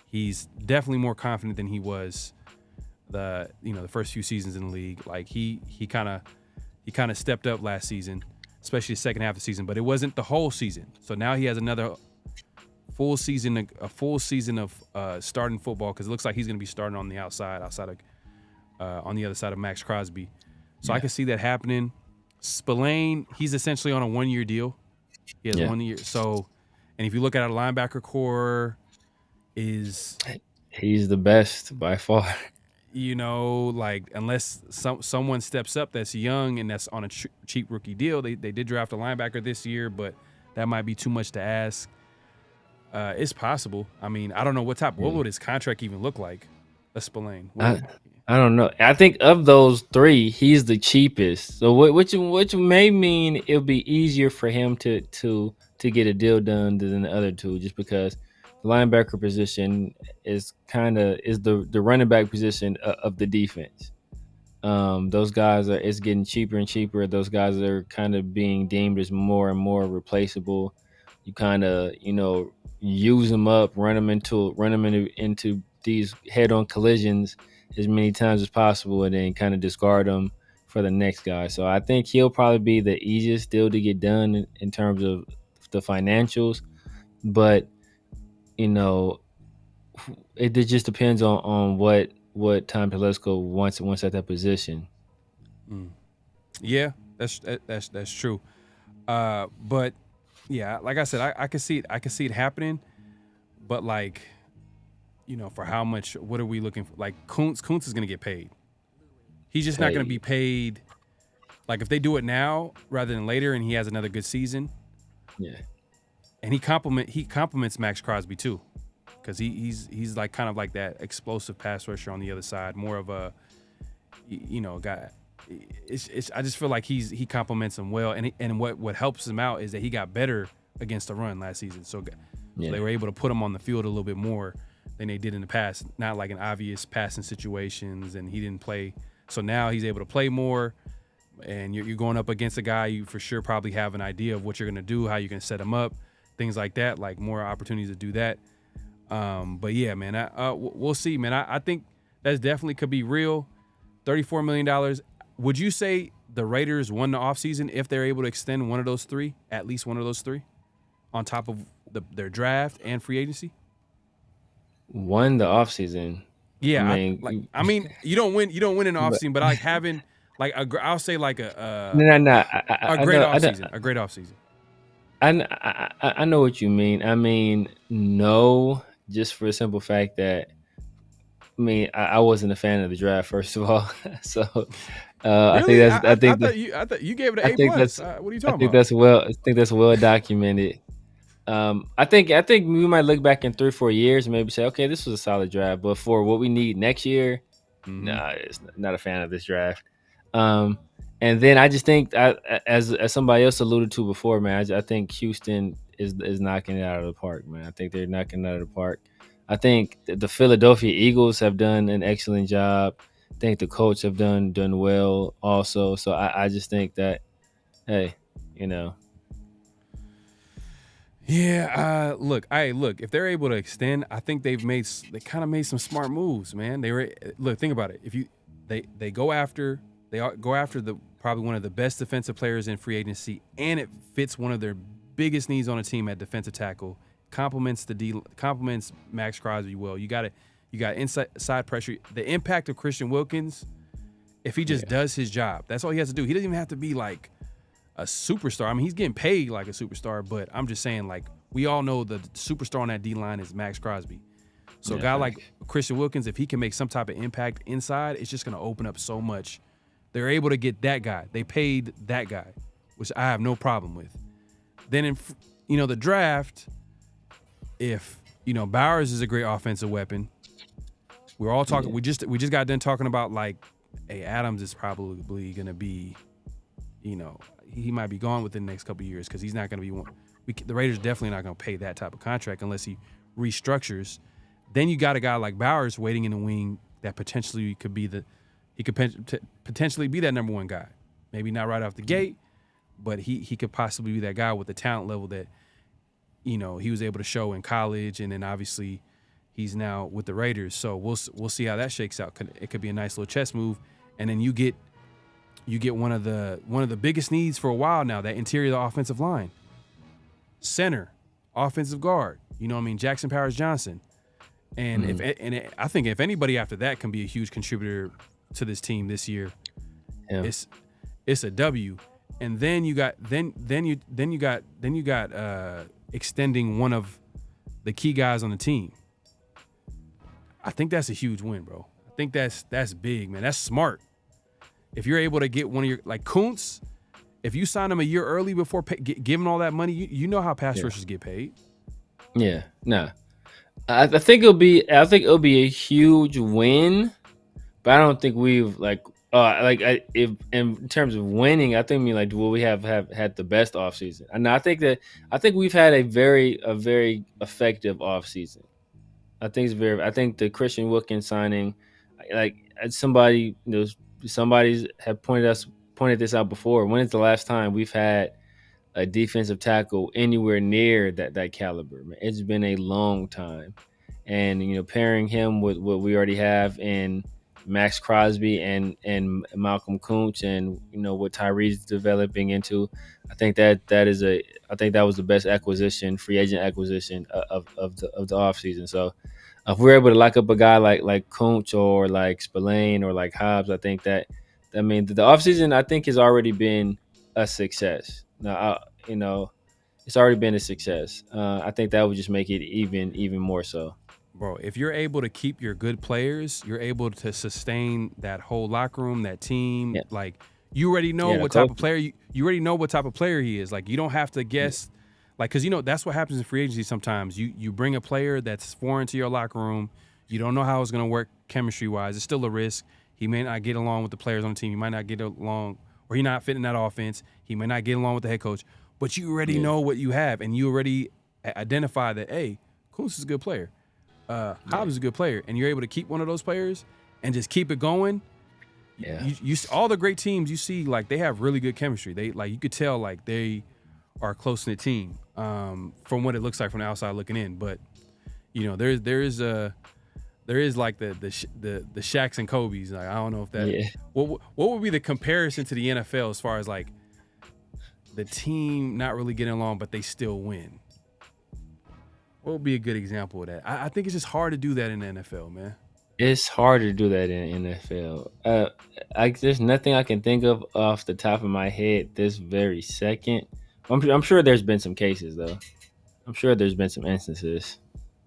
he's definitely more confident than he was the first few seasons in the league. Like he kind of stepped up last season, especially the second half of the season, but it wasn't the whole season. So now he has another full season of starting football, because it looks like he's going to be starting on the outside of on the other side of Max Crosby. So I can see that happening. Spillane, he's essentially on a 1-year deal. He has 1 year. So, and if you look at our linebacker core, he's the best by far. Like unless someone steps up that's young and that's on a cheap rookie deal, they did draft a linebacker this year, but that might be too much to ask. It's possible. I mean, I don't know what would his contract even look like? A Spillane. I don't know. I think of those three, he's the cheapest. So which may mean it'll be easier for him to get a deal done than the other two, just because the linebacker position is the running back position of the defense. Those guys it's getting cheaper and cheaper. Those guys are kind of being deemed as more and more replaceable. You kind of use them up, run them into these head-on collisions as many times as possible, and then kind of discard them for the next guy. So I think he'll probably be the easiest deal to get done in terms of the financials, but it just depends on what Tom Telesco wants at that position. Yeah, that's true. But yeah, like I said, I can see it happening, but like, for how much? What are we looking for? Like Kuntz is gonna get paid. He's just not gonna be paid. Like if they do it now rather than later, and he has another good season. Yeah. And he compliments Max Crosby too, because he's like kind of like that explosive pass rusher on the other side, more of a guy. I just feel like he compliments him well, and what helps him out is that he got better against the run last season, so they were able to put him on the field a little bit more than they did in the past, not like in obvious passing situations, and he didn't play. So now he's able to play more, and you're going up against a guy you for sure probably have an idea of what you're going to do, how you're going to set him up, things like that, like more opportunities to do that. But yeah, man, we'll see, man. I think that definitely could be real. $34 million. Would you say the Raiders won the offseason if they're able to extend one of those three, at least one of those three, on top of their draft and free agency? Won the offseason. Yeah, I mean, you don't win in the offseason, but like having like I'll say like a great offseason. I know what you mean. I mean, no, just for the simple fact that I wasn't a fan of the draft, first of all. So really? I thought you gave it an A+. What are you talking about? I think that's well documented. I think we might look back in 3 or 4 years and maybe say, okay, this was a solid draft, but for what we need next year, it's not a fan of this draft. And then I just think, as somebody else alluded to before, man, I think Houston is knocking it out of the park, man. I think they're knocking it out of the park. I think the Philadelphia Eagles have done an excellent job. I think the Colts have done well also. So I just think that, hey, Yeah, look. If they're able to extend, I think they kind of made some smart moves, man. Think about it. If they go after the probably one of the best defensive players in free agency, and it fits one of their biggest needs on a team at defensive tackle. Complements Max Crosby well. You got inside pressure. The impact of Christian Wilkins, if he just does his job, that's all he has to do. He doesn't even have to be like a superstar. I mean, he's getting paid like a superstar, but I'm just saying, like, we all know the superstar on that D-line is Max Crosby. So a guy like Christian Wilkins, if he can make some type of impact inside, it's just going to open up so much. They're able to get that guy. They paid that guy, which I have no problem with. Then in the draft, if Bowers is a great offensive weapon, we're all talking. We just got done talking about like, hey, Adams is probably going to be, he might be gone within the next couple of years because he's not going to be one. The Raiders definitely not going to pay that type of contract unless he restructures. Then you got a guy like Bowers waiting in the wing that potentially could be potentially be that number one guy. Maybe not right off the gate, but he could possibly be that guy with the talent level that he was able to show in college, and then obviously he's now with the Raiders. So we'll see how that shakes out. It could be a nice little chess move, and then you get one of the biggest needs for a while now, that interior offensive line, center, offensive guard. Jackson Powers Johnson. And I think if anybody after that can be a huge contributor to this team this year, it's a W. And then you got extending one of the key guys on the team. I think that's a huge win, bro. I think that's big, man. That's smart. If you're able to get one of your, like Kuntz, if you sign him a year early before giving all that money, you know how pass rushers get paid. Yeah, nah. I think it'll be a huge win, but I don't think we've if in terms of winning, I think will we have had the best offseason? And I think we've had a very effective offseason. I think the Christian Wilkins signing, like somebody's have pointed this out before. When is the last time we've had a defensive tackle anywhere near that caliber, man? It's been a long time. And, pairing him with what we already have in Max Crosby and Malcolm Kuntz and, what Tyree's developing into, I think that was the best free agent acquisition of the offseason. So if we're able to lock up a guy like Kuntz or like Spillane or like Hobbs, I think the offseason, I think, has already been a success. Now, it's already been a success. I think that would just make it even more so. Bro, if you're able to keep your good players, you're able to sustain that whole locker room, that team. Yeah. Like, you already know what type of player you already know what type of player he is. Like, you don't have to guess. Like, because that's what happens in free agency sometimes. You bring a player that's foreign to your locker room. You don't know how it's going to work chemistry wise. It's still a risk. He may not get along with the players on the team. He might not get along, or he's not fitting that offense. He may not get along with the head coach. But you already know what you have, and you already identify that, hey, Kuntz is a good player. Hobbs is a good player, and you're able to keep one of those players and just keep it going. Yeah, you all the great teams you see, like, they have really good chemistry. They, like, you could tell, like, they are a close-knit team from what it looks like from the outside looking in. But there is like the Shaqs and Kobe's. Like, I don't know if that. Yeah. What would be the comparison to the NFL as far as like the team not really getting along, but they still win? What would be a good example of that? I think it's just hard to do that in the NFL, man. It's hard to do that in the NFL. There's nothing I can think of off the top of my head this very second. I'm sure there's been some cases, though. I'm sure there's been some instances.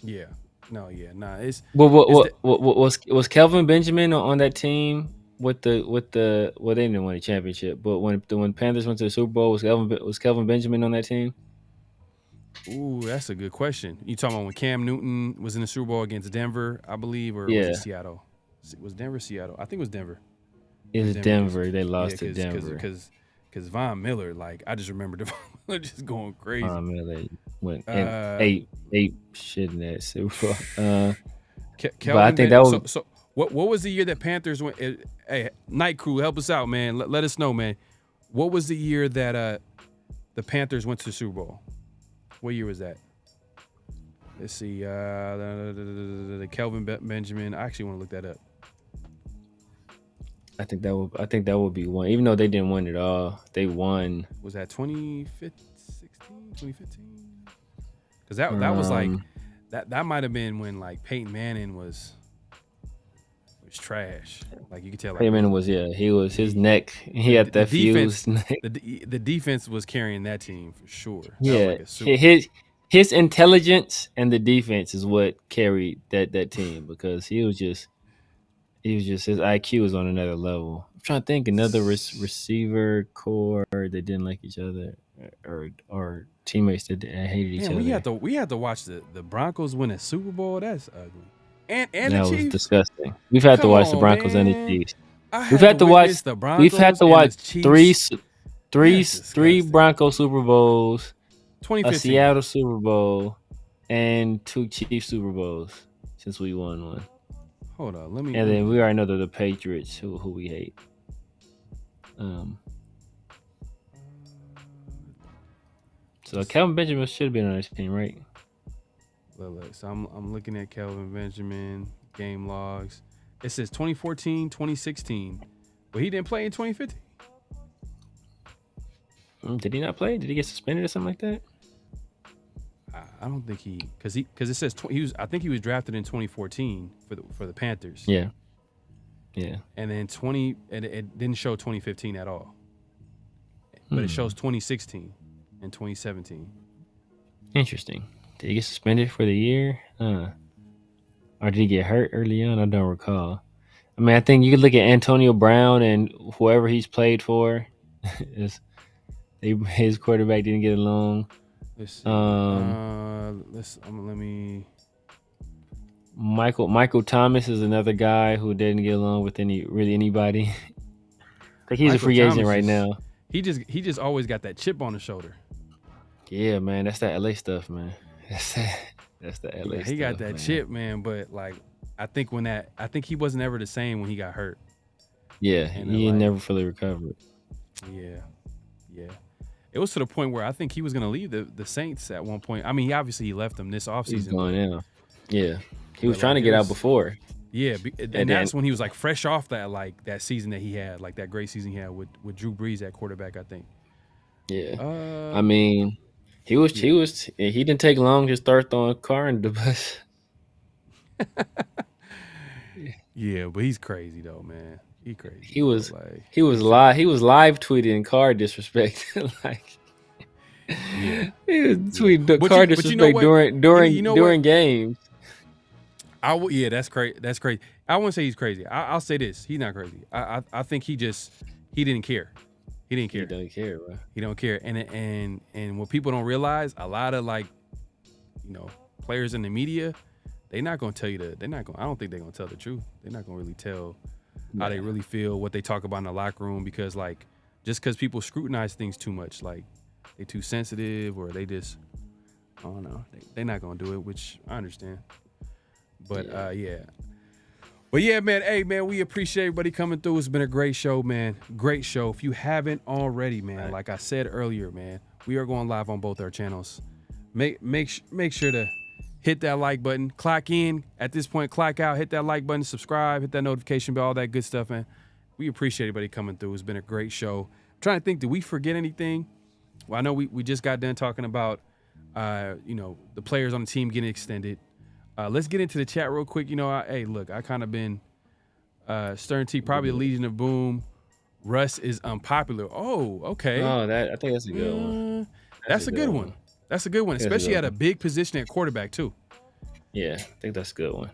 Yeah. No. Yeah. Nah. It's. Was Kelvin Benjamin on that team with the? Well, they didn't win a championship, but when Panthers went to the Super Bowl, was Kelvin Benjamin on that team? Ooh, that's a good question. You talking about when Cam Newton was in the Super Bowl against Denver, I believe, or was it Seattle? Was Denver Seattle? I think it was Denver. It was Denver. They lost to Denver. Because Von Miller, like, I just remember Von Miller just going crazy. Von Miller went eight shit in that Super Bowl. But I think that was. So what was the year that Panthers went? Hey, Night Crew, help us out, man. Let us know, man. What was the year that the Panthers went to the Super Bowl? What year was that? Let's see. The Kelvin Benjamin. I actually want to look that up. I think that would be one. Even though they didn't win it all, they won. Was that 2015, 2015? Because that was like that might have been when like Peyton Manning was trash. Like you could tell. Like, Peyton Manning was his neck. He had that fused neck. The defense was carrying that team for sure. Yeah, his intelligence and the defense is what carried that team because he was just his IQ was on another level. I'm trying to think another receiver core that didn't like each other or teammates that hated each other. We had to watch the Broncos win a Super Bowl. That's ugly. And that the Chiefs. was disgusting. We've had to watch the Broncos and the Chiefs. We've had to watch three Broncos Super Bowls, 2015. a Seattle Super Bowl, and 2 Chiefs Super Bowls since we won one. Hold on, and then we already know that the Patriots, who we hate. So Kelvin Benjamin should have been on this team, right? Look, so I'm looking at Kelvin Benjamin game logs. It says 2014, 2016, but he didn't play in 2015. Did he not play? Did he get suspended or something like that? I don't think because it says I think he was drafted in 2014 for the Panthers. Yeah. And then it didn't show 2015 at all, but it shows 2016 and 2017. Interesting. Did he get suspended for the year? Or did he get hurt early on? I don't recall. I mean, I think you could look at Antonio Brown and whoever he's played for. His quarterback didn't get along. Let's see. Let me. Michael Thomas is another guy who didn't get along with anybody. Like he's a free agent right now. He just always got that chip on his shoulder. Yeah, man, that's that LA stuff, man. That's the LA stuff. He got that chip, man. But like, I think he wasn't ever the same when he got hurt. Yeah, he never fully recovered. Yeah. It was to the point where I think he was going to leave the Saints at one point. I mean, he left them this offseason. He's going out. Yeah. He was trying to get out before. Yeah, and that's when he was like fresh off that season that he had, like that great season he had with Drew Brees at quarterback, I think. Yeah. I mean, he didn't take long to start throwing a car in the bus. Yeah, but he's crazy though, man. He crazy. He was live tweeting car disrespect. Yeah. He was tweeting the car disrespect during games. That's crazy. That's crazy. I wouldn't say he's crazy. I'll say this: he's not crazy. I think he didn't care. He didn't care. He don't care, bro. He don't care. And what people don't realize, a lot of players in the media, they're not gonna tell you I don't think they're gonna tell the truth. They're not gonna really tell how they really feel, what they talk about in the locker room, because just because people scrutinize things too much, like they too sensitive or they just, I don't know, they're not gonna do it, which I understand. But But yeah, man. Hey, man, we appreciate everybody coming through. It's been a great show, man. Great show. If you haven't already, man, like I said earlier, man, we are going live on both our channels. Make sure to hit that like button. Clock in. At this point, clock out. Hit that like button. Subscribe. Hit that notification bell. All that good stuff, man. We appreciate everybody coming through. It's been a great show. I'm trying to think, did we forget anything? Well, I know we just got done talking about, the players on the team getting extended. Let's get into the chat real quick. I kind of been Stern T, probably the Legion of Boom. Russ is unpopular. Oh, okay. Oh, I think that's a good one. That's a good one. That's a good one, especially at a big position at quarterback too. Yeah, I think that's a good one.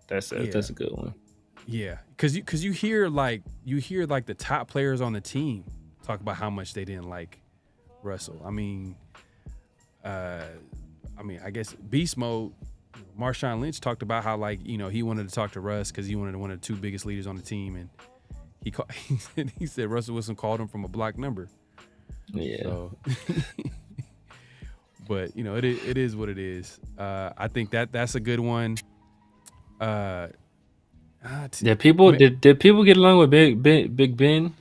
That's a good one. Yeah, because you hear the top players on the team talk about how much they didn't like Russell. I mean, I guess Beast Mode. Marshawn Lynch talked about how he wanted to talk to Russ because he wanted one of the two biggest leaders on the team, and he said Russell Wilson called him from a block number. Yeah. So, but it is what it is. I think that's a good one. Did people get along with Big Ben?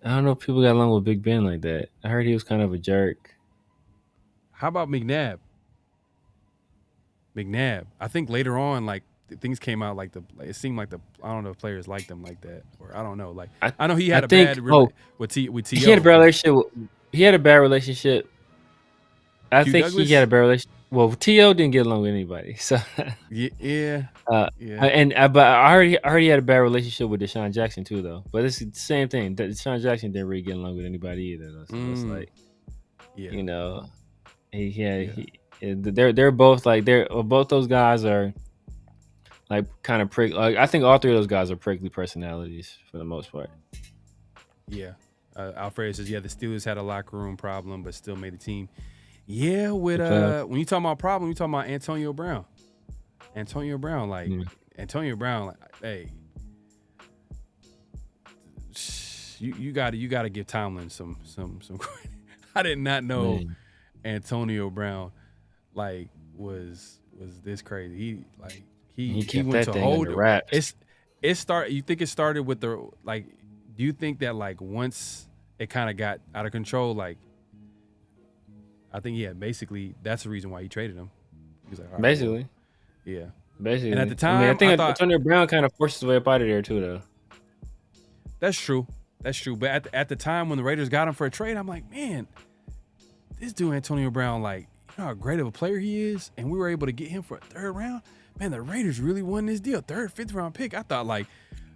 I don't know if people got along with Big Ben like that. I heard he was kind of a jerk. How about McNabb? I think later on, like things came out like it seemed like I don't know if players liked him like that, or I don't know. Like I know he had with T.O. He had a bad relationship. He had a bad relationship. I think Douglas? he had a bad relationship. Well, T.O. didn't get along with anybody, so yeah. But I heard he had a bad relationship with Deshaun Jackson too, though. But it's the same thing. Deshaun Jackson didn't really get along with anybody either, though. So it's like, you know, they're both like both those guys are like kind of prick. Like I think all three of those guys are prickly personalities for the most part. Yeah. Alfredo says, the Steelers had a locker room problem, but still made the team. Yeah, with when you talk about problem, you talking about Antonio Brown. Antonio Brown, hey, you got to give Tomlin some credit. I did not know Antonio Brown was this crazy. He went to hold the wraps. You think it started with do you think that once it kind of got out of control, I think basically that's the reason why he traded him. He was like, all right, basically. Yeah. Basically. And at the time, I think Antonio Brown kind of forced his way up out of there too, though. That's true. But at the time when the Raiders got him for a trade, I'm like, man, this dude Antonio Brown, you know how great of a player he is, and we were able to get him for a third round. Man, the Raiders really won this deal. 3rd, 5th round pick. I thought like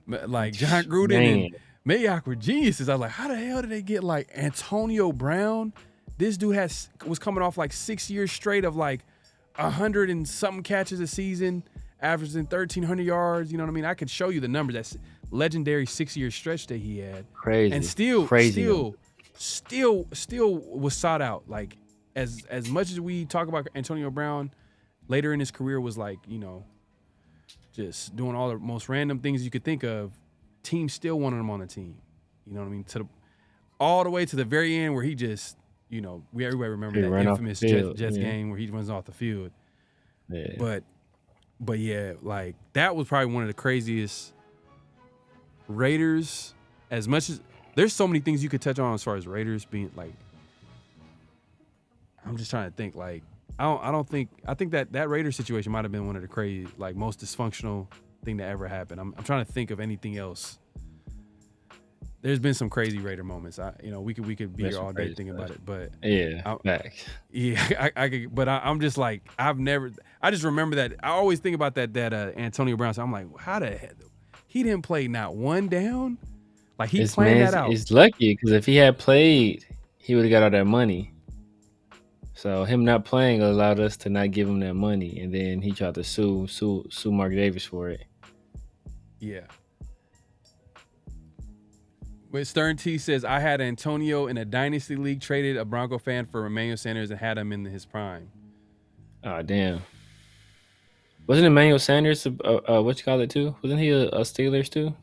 John Gruden and Mayock were geniuses. I was like, how the hell did they get Antonio Brown? This dude was coming off 6 years straight of 100 and something catches a season, averaging 1,300 yards. You know what I mean? I could show you the numbers. That's legendary 6-year stretch that he had. Crazy. And still was sought out. As much as we talk about Antonio Brown, later in his career was just doing all the most random things you could think of. Teams still wanted him on the team. You know what I mean? All the way to the very end where he just. Everybody remember that infamous Jets game where he runs off the field. Yeah. But yeah, that was probably one of the craziest Raiders. As much as there's so many things you could touch on as far as Raiders being I'm just trying to think. I think that Raiders situation might have been one of the crazy, most dysfunctional thing that ever happened. I'm trying to think of anything else. There's been some crazy Raider moments. We could be here all day thinking about it, but I could. But I'm just I just remember that. I always think about that Antonio Brown. So I'm like, how the hell he didn't play not one down? He planned that out. He's lucky because if he had played, he would have got all that money. So him not playing allowed us to not give him that money, and then he tried to sue Mark Davis for it. Yeah. But Stern T says, I had Antonio in a dynasty league, traded a Bronco fan for Emmanuel Sanders and had him in his prime. Oh, damn. Wasn't Emmanuel Sanders, what you call it, too? Wasn't he a Steelers, too?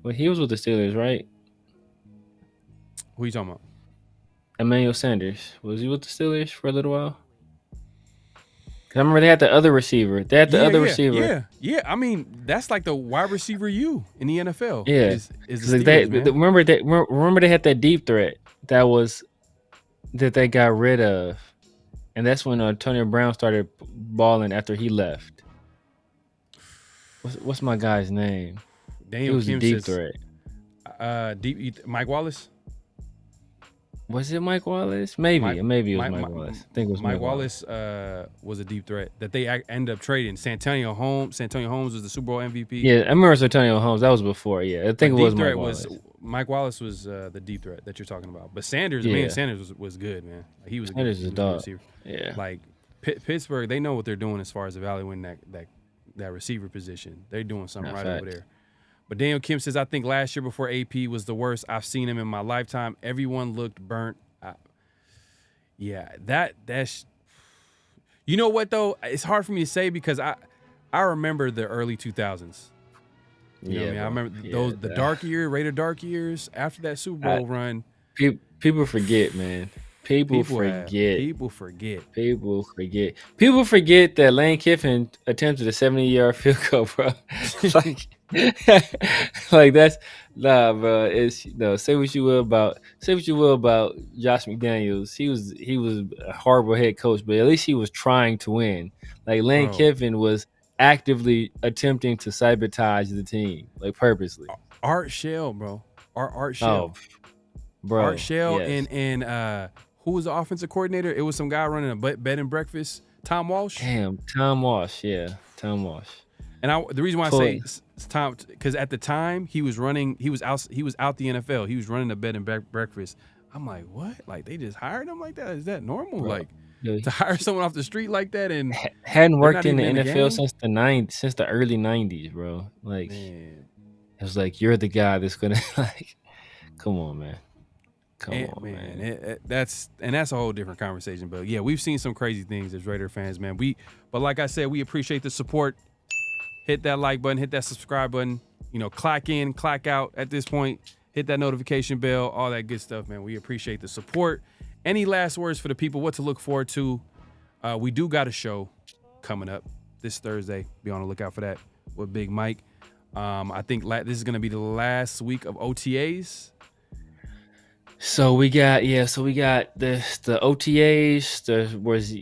Well, he was with the Steelers, right? Who are you talking about? Emmanuel Sanders. Was he with the Steelers for a little while? I remember they had the other receiver. Yeah. I mean, that's the wide receiver in the NFL. Yeah. Is the Steelers, remember they had that deep threat that they got rid of, and that's when Antonio Brown started balling after he left. What's my guy's name? Daniel he was Kim a deep says, threat. Mike Wallace. Was it Mike Wallace? Maybe it was Mike Wallace. I think it was Mike Wallace. Was a deep threat that they ended up trading. Santonio Holmes was the Super Bowl MVP. Yeah, I remember Santonio Holmes. That was before. Yeah, I think it was Mike Wallace. Mike Wallace was the deep threat that you're talking about. But Sanders was good, man. He was a good receiver. Yeah. Pittsburgh, they know what they're doing as far as evaluating that receiver position. They're doing something over there. But Daniel Kim says, I think last year before AP was the worst I've seen him in my lifetime. Everyone looked burnt. That's – you know what, though? It's hard for me to say because I remember the early 2000s. You know what I mean? I remember the dark year, Raider dark years after that Super Bowl run. People forget, man. People forget that Lane Kiffin attempted a 70-yard field goal, bro. That's Nah, bro. It's say what you will about Josh McDaniels. He was a horrible head coach, but at least he was trying to win. Like Lane Bro. Kiffin was actively attempting to sabotage the team, like purposely. Art Shell, bro. Art Oh, Shell. bro. Art Shell Yes. and who was the offensive coordinator? It was some guy running a bed and breakfast. Tom Walsh. Damn, Tom Walsh. Yeah, Tom Walsh. And the reason why I Pull say it. Tom, because at the time he was running, he was out the NFL. He was running a bed and breakfast. I'm like, what? Like they just hired him like that? Is that normal? Bro. Like Yeah, to hire someone off the street like that and hadn't they're worked not in the even in the NFL game? since the early '90s, bro. Like Man. it was like you're the guy that's gonna like. Come on, man. Come And, on, man. man. That's a whole different conversation. But yeah, we've seen some crazy things as Raider fans, man. But like I said, we appreciate the support. Hit that like button, hit that subscribe button. Clack in, clack out at this point. Hit that notification bell, all that good stuff, man. We appreciate the support. Any last words for the people? What to look forward to? We do got a show coming up this Thursday. Be on the lookout for that with Big Mike. I think this is going to be the last week of OTAs. So we got the OTAs. Was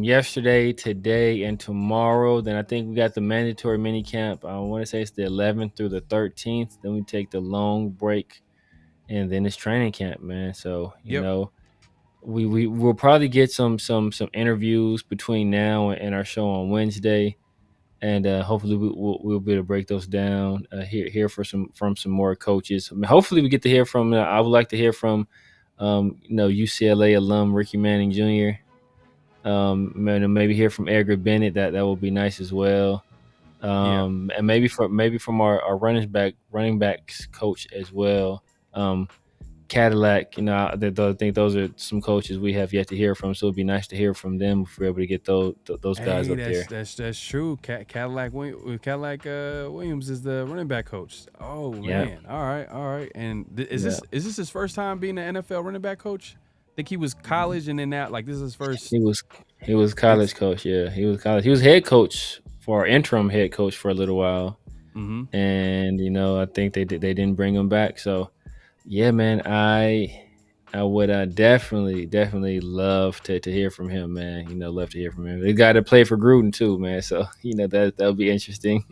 yesterday, today, and tomorrow. Then I think we got the mandatory mini camp. I want to say it's the 11th through the 13th. Then we take the long break, and then it's training camp, man. So we'll probably get some interviews between now and our show on Wednesday. And hopefully we'll be able to break those down. Hear from some more coaches. I mean, hopefully we get to hear from. I would like to hear from, UCLA alum Ricky Manning Jr. Maybe hear from Edgar Bennett. That will be nice as well. And maybe from our running backs coach as well. Cadillac, I think those are some coaches we have yet to hear from. So it'd be nice to hear from them if we're able to get those guys up there. That's true. Cadillac Williams is the running back coach. Oh man, all right. And is this his first time being an NFL running back coach? I think he was college and then that this is his first. He was college coach. Yeah, he was college. He was head coach interim head coach for a little while, and I think they didn't bring him back. So. Yeah, man, I would definitely love to hear from him, man. Love to hear from him. They got to play for Gruden too, man. So that'll be interesting.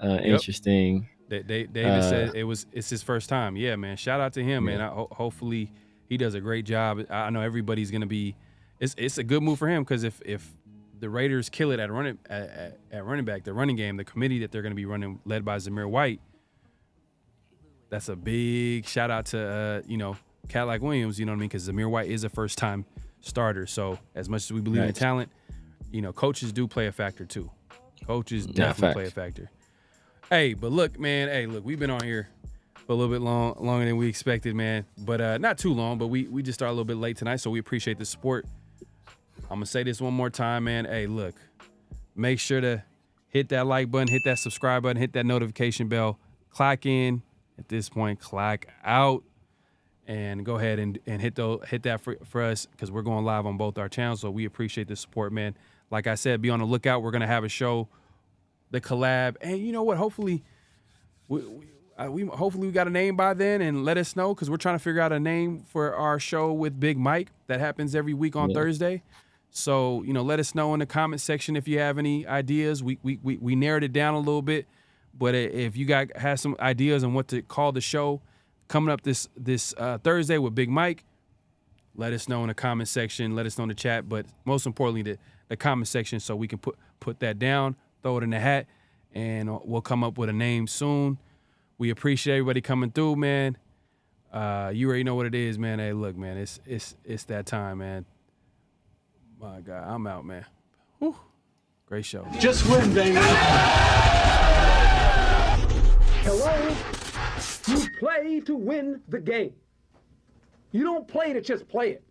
Interesting. David said it's his first time. Yeah, man. Shout out to him, man. Hopefully he does a great job. I know everybody's gonna be. It's a good move for him because if the Raiders kill it at running back, the running game, the committee that they're gonna be running, led by Zamir White. That's a big shout out to Cadillac Williams, you know what I mean? Because Zamir White is a first-time starter. So as much as we believe in talent, coaches do play a factor too. Coaches definitely play a factor. Hey, but look, man. We've been on here for a little bit longer than we expected, man. But not too long. But we just started a little bit late tonight, so we appreciate the support. I'm gonna say this one more time, man. Hey, look, make sure to hit that like button, hit that subscribe button, hit that notification bell, clock in. At this point, clock out, and go ahead and hit that for us because we're going live on both our channels. So we appreciate the support, man. Like I said, be on the lookout. We're gonna have a show, the collab, and you know what? Hopefully, we got a name by then, and let us know because we're trying to figure out a name for our show with Big Mike that happens every week on Thursday. So let us know in the comment section if you have any ideas. We narrowed it down a little bit. But if you have some ideas on what to call the show coming up this Thursday with Big Mike, let us know in the comment section. Let us know in the chat. But most importantly, the comment section so we can put that down, throw it in the hat, and we'll come up with a name soon. We appreciate everybody coming through, man. You already know what it is, man. Hey, look, man, it's that time, man. My God, I'm out, man. Whew. Great show. Just win, baby. Hello? You play to win the game. You don't play to just play it.